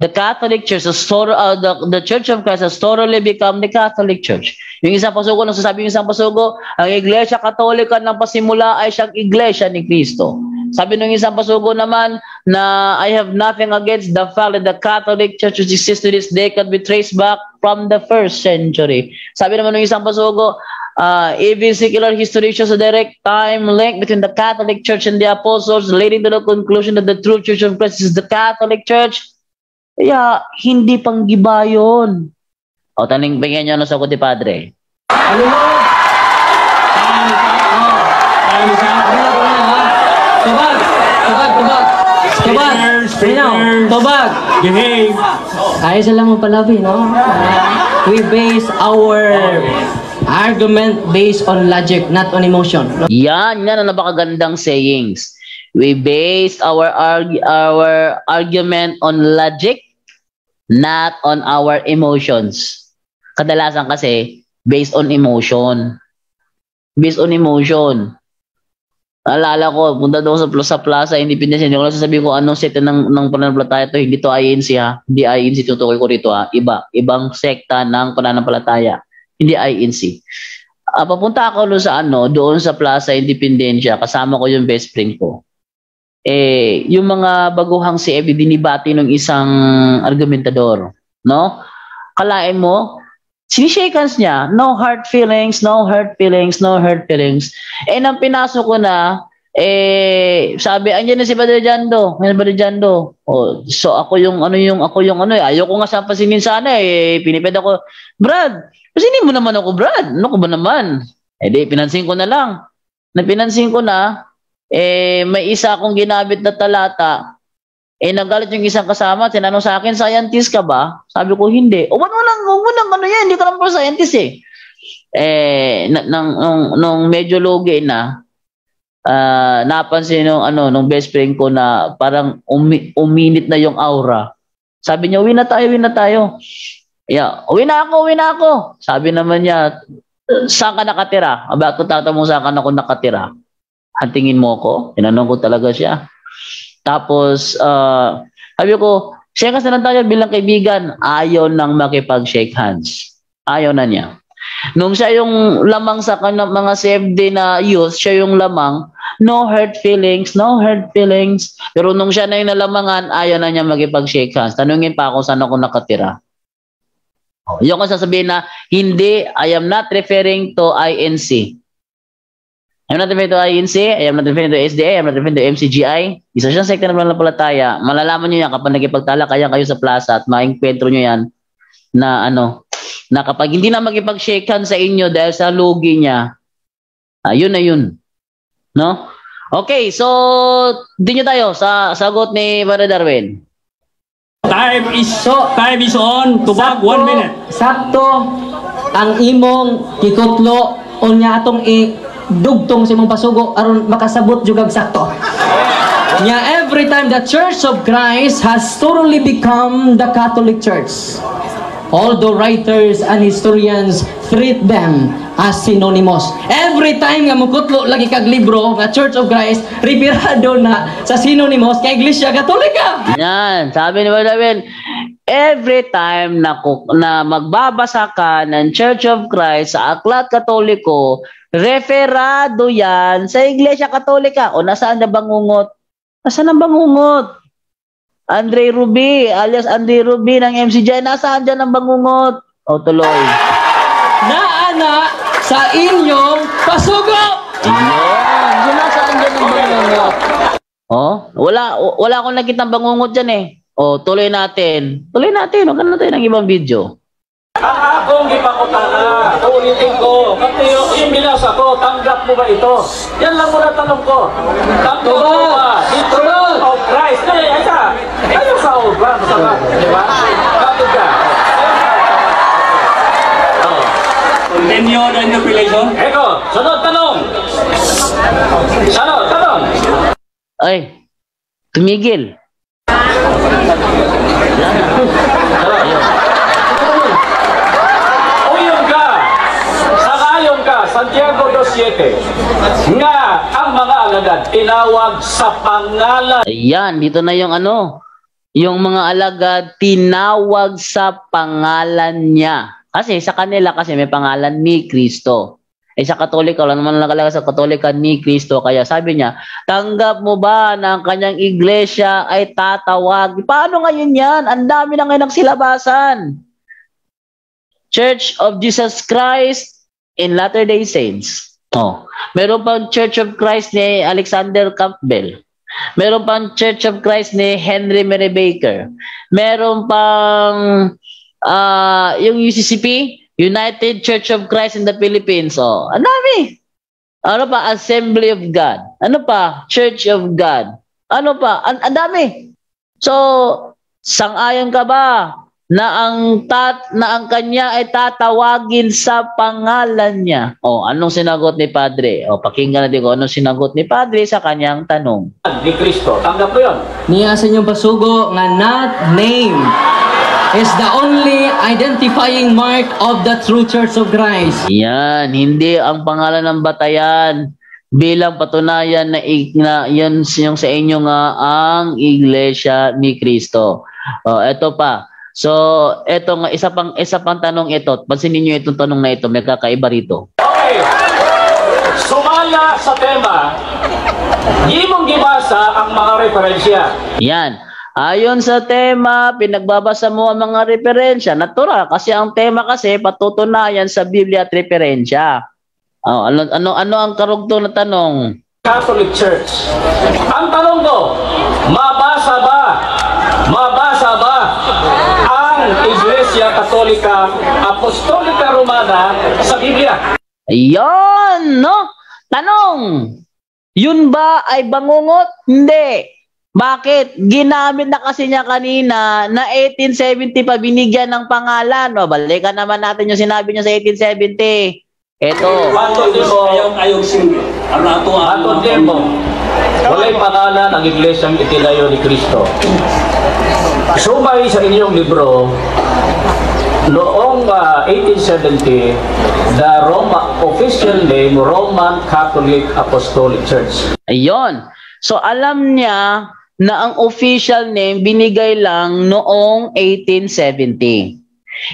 the Catholic Church, the Church of Christ has thoroughly become the Catholic Church. Yung isang pasugo, nagsasabi yung isang pasugo, ang Iglesia Katolika ng pasimula ay siyang Iglesia ni Cristo. Sabi ng isang pasugo naman na I have nothing against the fact that the Catholic Church which exists to this day can be traced back from the 1st century. Sabi naman ng isang pasugo, even secular history shows a direct time link between the Catholic Church and the Apostles, leading to the conclusion that the true Church of Christ is the Catholic Church. Kaya, hindi panggiba yun. Taning bigyan nyo na sagot ni Padre. Ano mo? Tubag! Behave! Ayos lang mo palabi, no? We base our argument based on logic, not on emotion. Yan ang napakagandang sayings. We base our argument on logic, not on our emotions. Kadalasan kasi, based on emotion. Based on emotion. Naalala ko, punta doon sa Plaza Independence, hindi ko lang sasabihin ko anong sekta ng pananampalataya ito. Hindi to INC ha. Hindi INC, tutukoy ko rito ha. Ibang sekta ng pananampalataya. Hindi INC. Papunta ako doon sa Plaza Independencia, kasama ko yung best friend ko. Yung mga baguhang CFD dinibati ng isang argumentador, no? Kalain mo, sinishake hands niya, no hard feelings, no hurt feelings, no hurt feelings. Nang pinasok ko na, sabi, andiyan na si Brother Jando. Brother Jando. So ako yung ano, ayoko nga siya pasinin sana piniped ako, Brad, pasinin mo naman ako, Brad. Ano ko ba naman? Di, pinansin ko na lang. Napinansin ko na, may isa akong ginabit na talata. Nagalit yung isang kasama, tinanong sa akin, scientist ka ba? Sabi ko, hindi. Wag mo lang, ano yan, hindi ka naman scientist nung medyo lugi na, napansin nung best friend ko na parang uminit na yung aura. Sabi niya, uwi na tayo. Yeah, uwi na ako. Sabi naman niya, saan ka nakatira? Bakit tatanong saan ka nakatira? Hantingin mo ko? Tinanong ko talaga siya. Tapos, sabi ko, shake hands na lang tayo bilang kaibigan. Ayaw nang makipag-shake hands. Ayaw na niya. Nung siya yung lamang sa mga CFD na youth, siya yung lamang, no hurt feelings. Pero nung siya na yung nalamangan, ayaw na niya makipag-shake hands. Tanungin pa ako saan ako nakatira. Yung ko sasabihin na, hindi, I am not referring to INC. I am not referring to INC, I am not referring to SDA, I am not referring to MCGI. Isa siyang sekta na mananampalataya. Malalaman nyo yan kapag nagipagtalakayan kayo sa plaza at maingkwentro nyo yan na na kapag hindi na makipag-shake hands sa inyo dahil sa lugi niya, yun na yun. No? Okay, so, di nyo tayo sa sagot ni Brother Darwin. Time is on. Tubag, 1 minute. Sakto ang imong kikutlo unya atong dugtong sa imong pasugo aron makasabot jugag sakto. Nya every time the Church of Christ has totally become the Catholic Church. Although writers and historians treat them as synonymous. Every time nga mukutlo lagi kag libro nga Church of Christ, referado na sa synonymous kay Iglesia Katolika. Yan, sabi ni Brother Darwin, every time na magbabasa ka ng Church of Christ sa Aklat Katoliko, referado yan sa Iglesia Katolika. O nasaan na bangungot? Nasaan ang bangungot? Andre Ruby, alias Andre Ruby ng MCJ, nasaan dyan ang bangungot? O tuloy. Naana sa inyong pasugo! Yan, nasaan dyan ang bangungot? Wala akong nakitang bangungot dyan O, tuloy natin. Huwag ka na tayo ng ibang video. Ang akong gipakutana, ulitin ko, kasi yung binasa ko, tanggap mo ba ito? Yan lang muna tanong ko. Tanggap mo ba? The Church of Christ. Ayaw sa obra, masama. Diba? Bakit ka? Continue the interpellation. Eko, sunod tanong. Ay, tumigil. Santiago 2:7 nga ang mga alagad tinawag sa pangalan. Ayan, dito na yung yung mga alagad tinawag sa pangalan niya. Kasi sa kanila may pangalan ni Kristo. Sa Katolika, wala naman nakalagay sa Katolika ni Kristo. Kaya sabi niya, tanggap mo ba na ang kanyang iglesia ay tatawag? Paano ngayon yan? Ang dami na ngayon nagsilabasan. Church of Jesus Christ in Latter-day Saints. Meron pang Church of Christ ni Alexander Campbell. Meron pang Church of Christ ni Henry Mary Baker. Meron pang yung UCCP, United Church of Christ in the Philippines. Ang dami. Ano pa? Assembly of God. Ano pa? Church of God. Ano pa? Ang dami. So, sang-ayon ka ba na ang kanya ay tatawagin sa pangalan niya? Anong sinagot ni Padre? Pakinggan natin ko anong sinagot ni Padre sa kanyang tanong. Ni Kristo, tanggap mo yun. Niya sa inyong pasugo nga not name is the only identifying mark of the true Church of Christ. Yan, hindi ang pangalan ng batayan bilang patunayan na yan yung sa inyo nga ang Iglesia ni Kristo. Ito pa. So, ito nga, isa pang tanong ito. Pansinin niyo itong tanong na ito. May kakaiba rito. Okay. Sumala sa tema, di mong gibasa ang mga referensya. Yan. Ayon sa tema, pinagbabasa mo ang mga referensya. Natural, kasi ang tema kasi patutunayan sa Biblia at referensya. Ano ang karugtong na tanong? Catholic Church. Ang tanong ko, mabasa ba ang Iglesia Katolika Apostolika Romana sa Biblia? Ayun, no? Tanong, yun ba ay bangungot? Hindi. Bakit? Ginamit na kasi niya kanina na 1870 pa binigyan ng pangalan. O, balikan naman natin yung sinabi niya sa 1870. Ito. Ayaw single. Atong tempo. Walay pangalan ang iglesyang itinayo ni Kristo. Sumay sa inyong libro, noong 1870, the official name, Roman Catholic Apostolic Church. Ayun. So, alam niya na ang official name binigay lang noong 1870.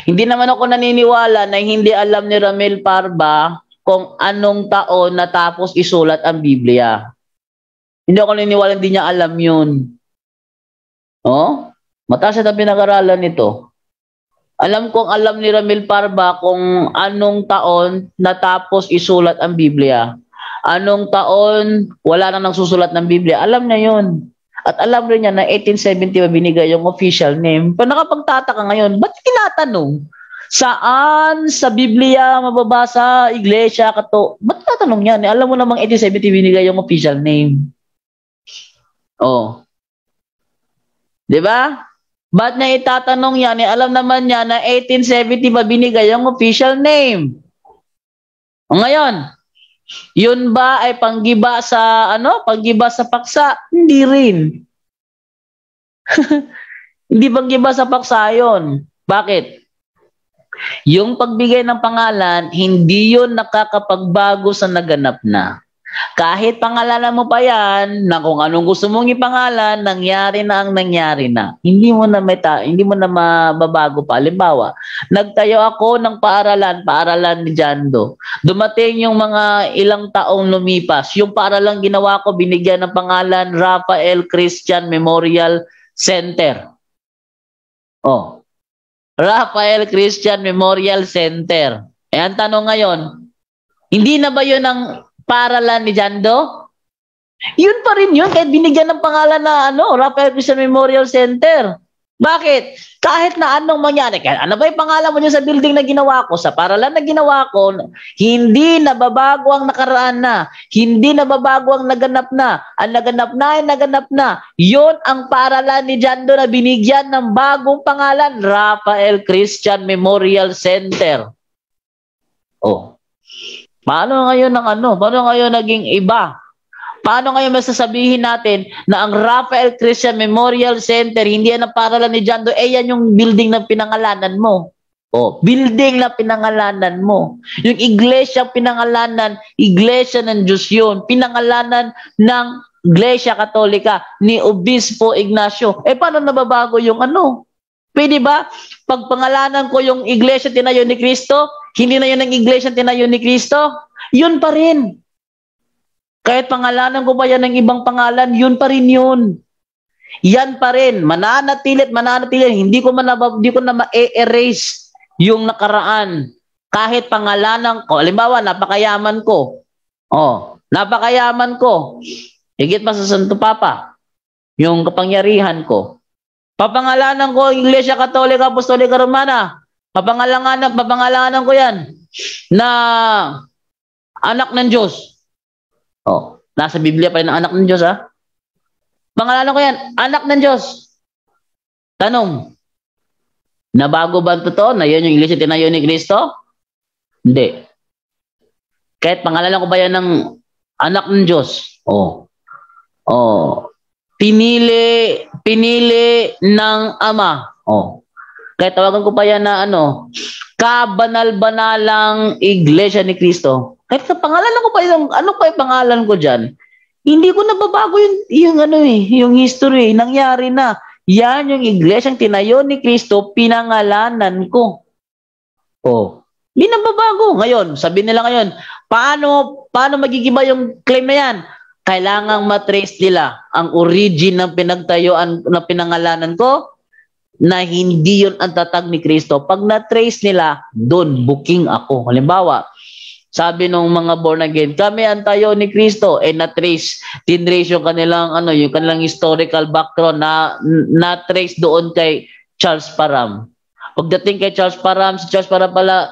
Hindi naman ako naniniwala na hindi alam ni Ramel Parba kung anong taon natapos isulat ang Biblia. Hindi ako naniniwala, hindi niya alam yun. Oh? Mataas na pinag-aralan nito. Alam kong alam ni Ramel Parba kung anong taon natapos isulat ang Biblia. Anong taon wala na nang susulat ng Biblia. Alam niya yun. At alam rin niya na 1870 binigay yung official name. Pero nakapagtataka ngayon, ba't tinatanong? Saan sa Biblia mababasa, iglesia, ba't tatanong yan? Alam mo namang 1870 binigay yung official name. Oh. Di ba? Ba't niya itatanong yan? Alam naman niya na 1870 ba binigay yung official name? O ngayon, yun ba ay panggiba sa panggiba sa paksa? Hindi rin. Hindi panggiba sa paksa yun. Bakit? Yung pagbigay ng pangalan, hindi yun nakakapagbago sa naganap na. Kahit pangalanan mo pa yan, na kung anong gusto mong ipangalan, nangyari na ang nangyari na. Hindi mo na mababago pa. Halimbawa, nagtayo ako ng paaralan ni Jando. Dumating yung mga ilang taong lumipas. Yung paaralan ginawa ko, binigyan ng pangalan Rafael Christian Memorial Center. Oh. Rafael Christian Memorial Center. Eh, ang tanong ngayon, hindi na ba yun ang paaralan ni Jando? Yun pa rin yun, kahit binigyan ng pangalan na Rafael Christian Memorial Center. Bakit? Kahit na anong mangyari, kahit ano ba yung pangalan mo dyan sa building na ginawa ko, sa paaralan na ginawa ko, hindi nababago ang nakaraan na, hindi nababago ang naganap na, ang naganap na ay naganap na. Yun ang paaralan ni Jando na binigyan ng bagong pangalan, Rafael Christian Memorial Center. Oh. Paano ngayon Paano ngayon naging iba? Paano ngayon masasabihin natin na ang Rafael Christian Memorial Center hindi yan ang paaralan ni Jando, yan yung building na pinangalanan mo. Oh, building na pinangalanan mo. Yung iglesia pinangalanan, iglesia ng Diyos yun. Pinangalanan ng Iglesia Katolika ni Obispo Ignacio. Paano nababago yung Pwede ba? Pag pangalanan ko yung iglesia tinayo ni Kristo, hindi na yun ang iglesia tinayo ni Kristo, yun pa rin. Kahit pangalanan ko pa yan ng ibang pangalan, yun pa rin yun. Yan pa rin. Mananatilit. Hindi ko na ma-erase yung nakaraan. Kahit pangalanan ko. Halimbawa, napakayaman ko. Napakayaman ko. Higit pa sa Santo Papa. Yung kapangyarihan ko. Papangalanan ko ang Iglesia Katolika Apostolika Romana. Papangalanan ko yan na anak ng Diyos. Nasa Biblia pa rin ang anak ng Diyos, ha? Pangalanan ko yan, anak ng Diyos. Tanong, nabago ba ang totoo na yun yung Iglesia tinayo ni Kristo? Hindi. Kahit pangalanan ko ba yan ng anak ng Diyos? Pinili ng Ama. Kahit tawagan ko pa yan na kabanal-banalang Iglesia ni Kristo. Kahit sa pangalan ko pa yung pangalan ko diyan. Hindi ko nababago yung history, nangyari na. Yan yung iglesyang tinayo ni Kristo, pinangalanan ko. Hindi nababago. Ngayon, sabihin nila ngayon, paano magigiba yung claim na yan? kailangang matrace nila ang origin ng pinagtayuan na pinangalanan ko na hindi yun ang tatag ni Kristo. Pag na-trace nila, doon booking ako. Halimbawa, sabi ng mga born again, kami ang tayo ni Kristo, na-trace, tinrace yung kanilang, yung kanilang historical background na-trace doon kay Charles Parham. Pagdating kay Charles Parham, si Charles Parham pala,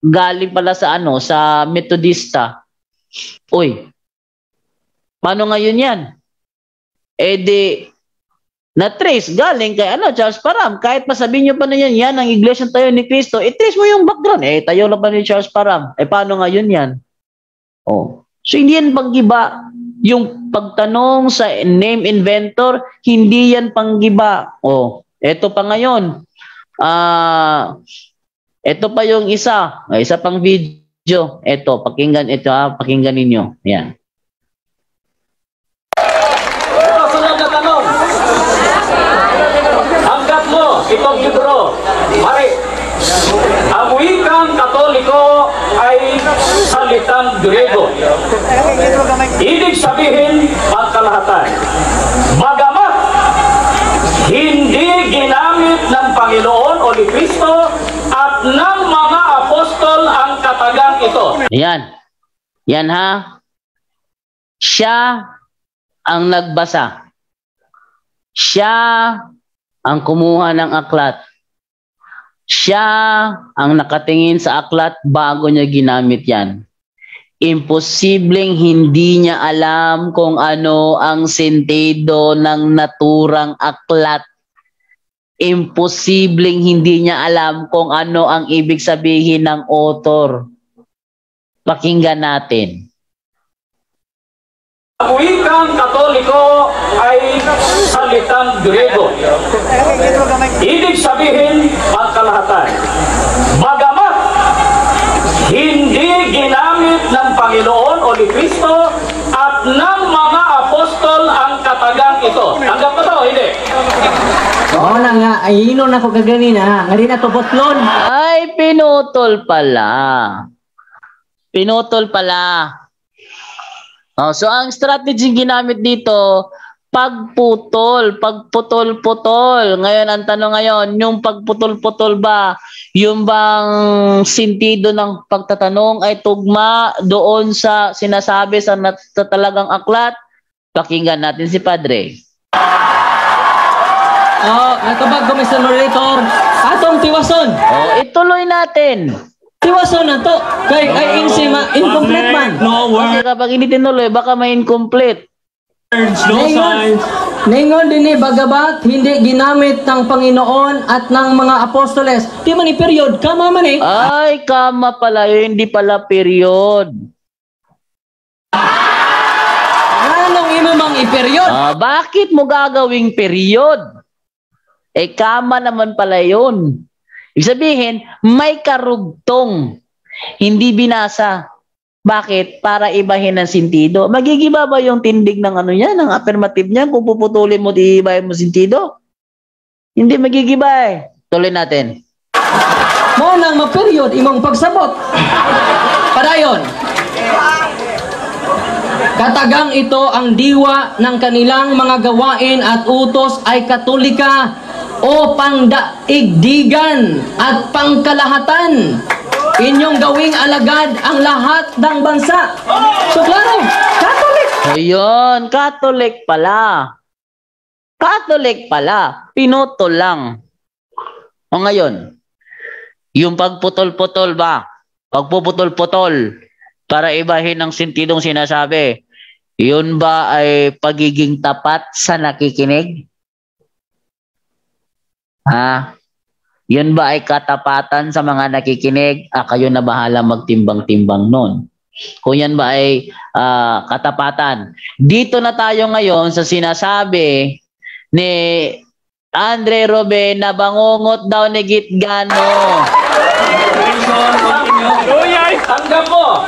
galing pala sa sa Methodista. Uy, paano ngayon yan? Na-trace, galing kay Charles Parham. Kahit masabihin nyo pa na yan ang iglesia tayo ni Kristo, i-trace mo yung background. Tayo lang pa ni Charles Parham. Paano ngayon yan? So, hindi yan panggiba. Yung pagtanong sa name inventor, hindi yan panggiba. Eto pa ngayon. Ito pa yung isa pang video. Ito, pakinggan ninyo. Yan. Sunod na tanong. Hanggat mo itong libro, mari, ang wikang Katoliko ay salitang Grego. Ibig sabihin, pangkalahatan. Bagamat hindi ginamit ng Panginoon o ni Kristo at ng mga apostol ang katagang ito. Yan ha. Siya ang nagbasa. Siya ang kumuha ng aklat. Siya ang nakatingin sa aklat bago niya ginamit yan. Imposibleng hindi niya alam kung ano ang sentido ng naturang aklat. Imposibleng hindi niya alam kung ano ang ibig sabihin ng author. Pakinggan natin. Ang wikang Katoliko ay salitang Grego. Ibig sabihin, pangkalahatan. Bagamat hindi ginamit ng Panginoon o ni Kristo at ng mga apostol ang katagang ito. Tanggap mo to, hindi? Oo na nga, ay inon ako kaganina. Nga rin na to potlon. Ay, pinutol pala. Pinutol pala. So ang strategy ginamit dito, pagputol. Ngayon, ang tanong ngayon, yung pagputol-putol ba, yung bang sentido ng pagtatanong ay tugma doon sa sinasabi sa talagang aklat? Pakinggan natin si Padre. Natubag ko, Mr. Moderator. Atong tiwason. Ituloy natin. Tiwason na to. Kay incomplete man. Kasi kapag hindi tinuloy, baka may incomplete. Ningon din bagabat, hindi ginamit ng Panginoon at ng mga apostoles. Di man period, kama man Ay, kama pala yun, hindi pala period. Anong imo mang i-period? Bakit mo gagawing period? Kama naman pala yun. Ibig sabihin, may karugtong. Hindi binasa. Bakit? Para ibahin ang sentido. Magigiba ba yung tindig ng ng affirmative niya? Kung puputulin mo, iibahin mo sentido? Hindi magigiba Tuloy natin. Mo nang ma-period, imong pagsabot. Padayon. Katagang ito ang diwa ng kanilang mga gawain at utos ay Katolika o pangdaigdigan at pangkalahatan. Inyong gawing alagad ang lahat ng bansa. So klaro, Catholic. Ayun, Catholic pala. Catholic pala. Pinutol lang. O ngayon, yung pagputol-putol ba? Pagpuputol-putol para ibahin ang sentidong sinasabi. Yun ba ay pagiging tapat sa nakikinig? Yun ba ay katapatan sa mga nakikinig? Kayo na bahala magtimbang-timbang nun. Kung yan ba ay katapatan. Dito na tayo ngayon sa sinasabi ni Andre Robe na bangungot daw ni Gitgano. Tanggap mo.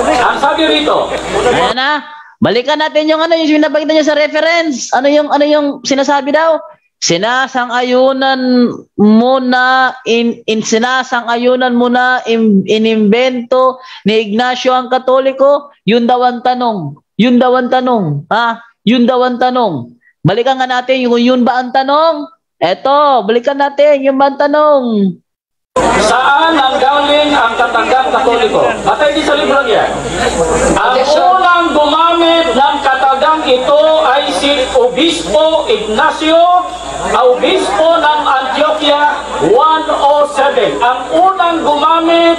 Ang sabi rito. Ayan na. Balikan natin yung yung pinapakita niya sa reference. Ano yung sinasabi daw? Sinasang-ayunan mo na inimbento ni Ignacio ang Katoliko, yun daw ang tanong. Yun daw ang tanong. Ha? Yun daw ang tanong. Balikan nga natin yung yun ba ang tanong? Eto, balikan natin yung ba ang tanong? Saan ang galing ang katagang Katoliko? Matay di sa libro niya. Ang unang gumamit ng katagang ito ay si Obispo Ignacio, Obispo ng Antioquia 107. Ang unang gumamit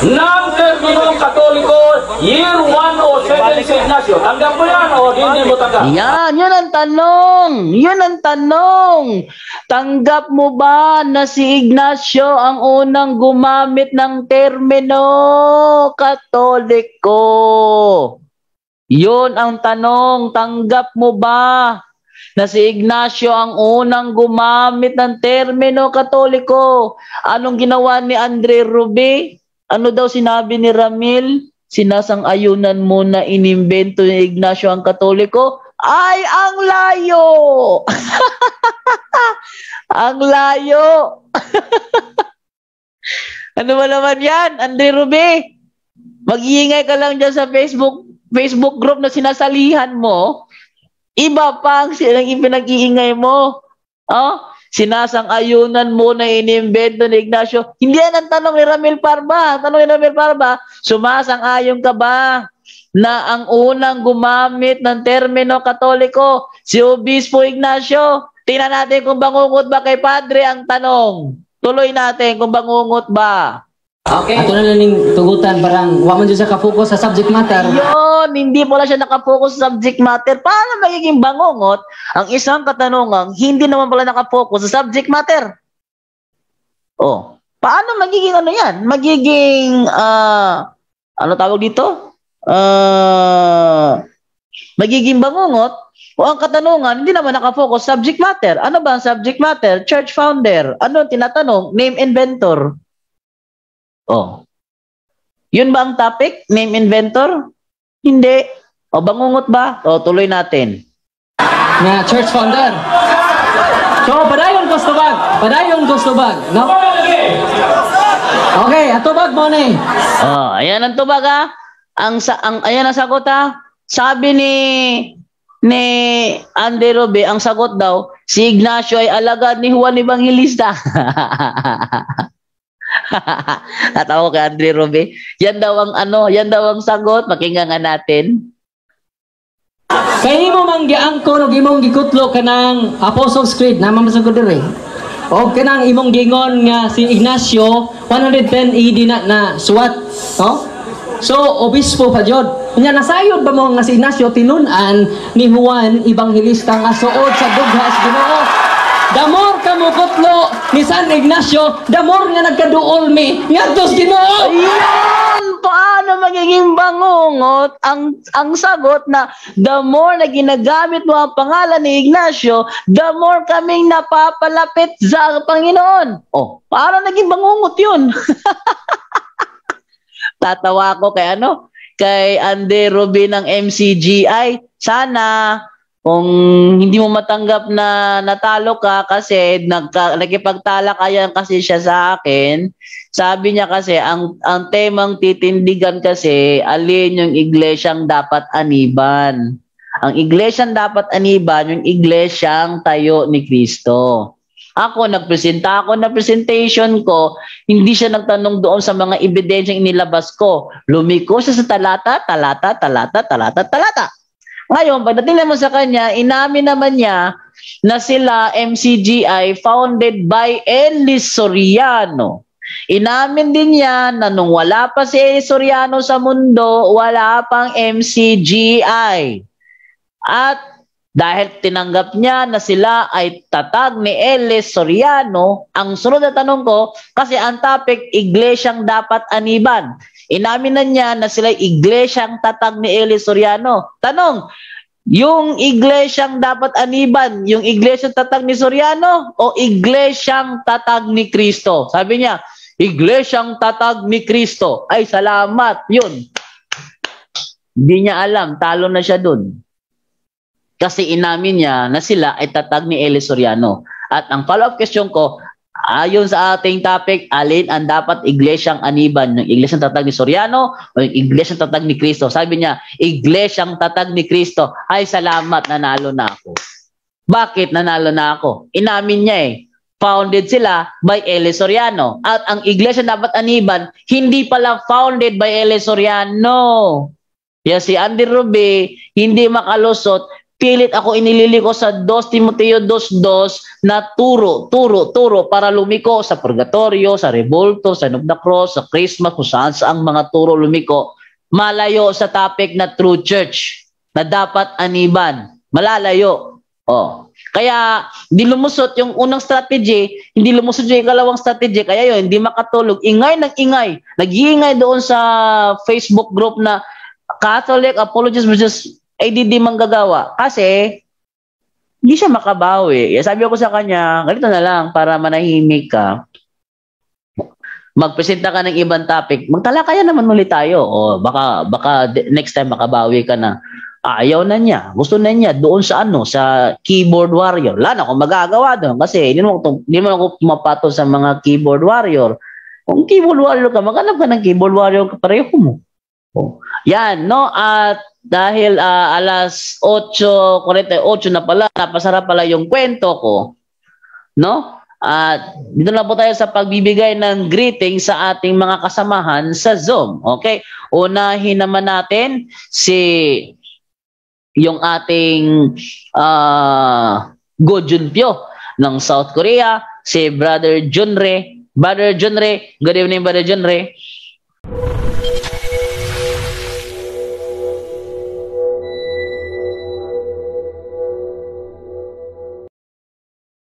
ng terminong Katoliko, year 107 si Ignacio. Tanggap mo yan o hindi mo tanggap? Yan, yun ang tanong. Yun ang tanong. Tanggap mo ba na si Ignacio ang unang gumamit ng termino Katoliko? Yun ang tanong. Tanggap mo ba na si Ignacio ang unang gumamit ng termino Katoliko? Anong ginawa ni Andre Rubi? Ano daw sinabi ni Ramil? Sinasang-ayunan mo na inimbento ni Ignacio ang Katoliko? Ay, ang layo! Ang layo! Ano ba naman yan, Andre Rubi? Mag-iingay ka lang dyan sa Facebook group na sinasalihan mo. Iba pa ang pinag-iingay mo. Oh? Sinasang-ayunan mo na inimbento ni Ignacio. Hindi yan ang tanong ni Ramil Parba. Tanong ni Ramil Parba, sumasang-ayon ka ba na ang unang gumamit ng termino Katoliko si Obispo Ignacio? Tingnan natin kung bangungot ba kay Padre ang tanong. Tuloy natin kung bangungot ba. Okay. Ato na lang tugutan, parang wa man dyan sa ka-focus sa subject matter. Yun, hindi pala siya nakafocus sa subject matter. Paano magiging bangungot ang isang katanungang hindi naman pala nakafocus sa subject matter? Oh, paano magiging ano yan? Magiging, ano tawag dito? Magiging bangungot o ang katanungan hindi naman nakafocus sa subject matter. Ano ba ang subject matter? Church founder. Ano tinatanong? Name inventor. Oh. Yun ba ang topic? Name inventor? Hindi. O bangungot ba? O tuloy natin. Na church founder. So, padayon gustubag. Padayon gustubag. No? Okay, atubag mo ni. Oh, ayan ang tubag ha. Ayan ang sagot ha. Sabi ni Andy Robe, ang sagot daw, si Ignacio ay alagad ni Juan Evangelista. Natawa ka, Andre Robe. Yan daw ang sagot. Pakinggan nga natin. Kaya mo manggiangko o imong gikutlo ka ng Apostles' Creed na mamasagod diri. O kanang imong gingon nga si Ignacio 110 AD na suwat, no? So obispo pa jud. Nya nasayod ba mo nga si Ignacio tinun-an ni Juan Evangelista nga suod sa dugha sa Ginoo? The more ka mo kutlo ni San Ignacio, the more nga nagkaduol mi ngadto sa Ginoo. Ayan! Paano magiging bangungot ang sagot na the more na ginagamit mo ang pangalan ni Ignacio, the more kaming napapalapit sa Panginoon. Oh, paano naging bangungot yun? Tatawa ako kay Ande Rubin ng MCGI. Sana kung hindi mo matanggap na natalo ka kasi nakipagtalakayan kasi siya sa akin. Sabi niya kasi ang temang titindigan kasi alin yung iglesyang dapat aniban. Ang iglesyang dapat aniban yung iglesyang tayo ni Kristo. Ako, nagpresenta ako na presentation ko, hindi siya nagtanong doon sa mga ebidensyang inilabas ko. Lumiko siya sa talata. Ngayon, pagdating naman sa kanya, inamin naman niya na sila MCGI founded by Elis Soriano. Inamin din niya na nung wala pa si Elis Soriano sa mundo, wala pang MCGI. At dahil tinanggap niya na sila ay tatag ni Elis Soriano, ang sunod na tanong ko, kasi ang topic, iglesyang dapat aniban. Inamin na niya na sila iglesyang tatag ni Elis Soriano. Tanong, yung iglesyang dapat aniban, yung iglesyang tatag ni Soriano o iglesyang tatag ni Kristo? Sabi niya, iglesyang tatag ni Kristo. Ay, salamat. Yun. Hindi niya alam. Talo na siya dun. Kasi inamin niya na sila ay tatag ni Elis Soriano. At ang follow-up question ko, Ayon sa ating topic, alin ang dapat iglesyang aniban? Yung iglesyang tatag ni Soriano o yung iglesyang tatag ni Cristo? Sabi niya, iglesyang tatag ni Cristo. Ay, salamat, nanalo na ako. Bakit nanalo na ako? Inamin niya eh. Founded sila by Eli Soriano. At ang iglesia dapat aniban, hindi pala founded by Eli Soriano. Kaya si Andy Rubi, hindi makalusot, pilit ako inililiko sa 2 Timoteo 2:2 na turo para lumiko sa purgatorio, sa rebulto, sa Nog na Cross, sa Christmas, kung saan ang mga turo lumiko. Malayo sa topic na true church na dapat aniban. Malalayo. Oh. Kaya hindi lumusot yung unang strategy, hindi lumusot yung ikalawang strategy, kaya yun, hindi makatulog. Ingay ng ingay. Nag-iingay doon sa Facebook group na Catholic Apologists versus ADD Manggagawa. Kasi, hindi siya makabawi. Sabi ko sa kanya, ganito na lang, para manahimik ka. Magpresenta ka ng ibang topic. Magtalakayan naman ulit tayo. O, baka next time makabawi ka na. Ayaw na niya. Gusto na niya doon sa sa keyboard warrior. Wala na akong magagawa doon kasi hindi mo ako pumapato sa mga keyboard warrior. Kung keyboard warrior ka, maghanap ka ng keyboard warrior pareho mo. Oh. Yan, no? At dahil alas 8:48 na pala, napasarap pala yung kwento ko. No? At dito na po tayo sa pagbibigay ng greeting sa ating mga kasamahan sa Zoom. Okay? Unahin naman natin yung ating Go Junpyo ng South Korea, si Brother Junre. Brother Junre, good evening, Brother Junre.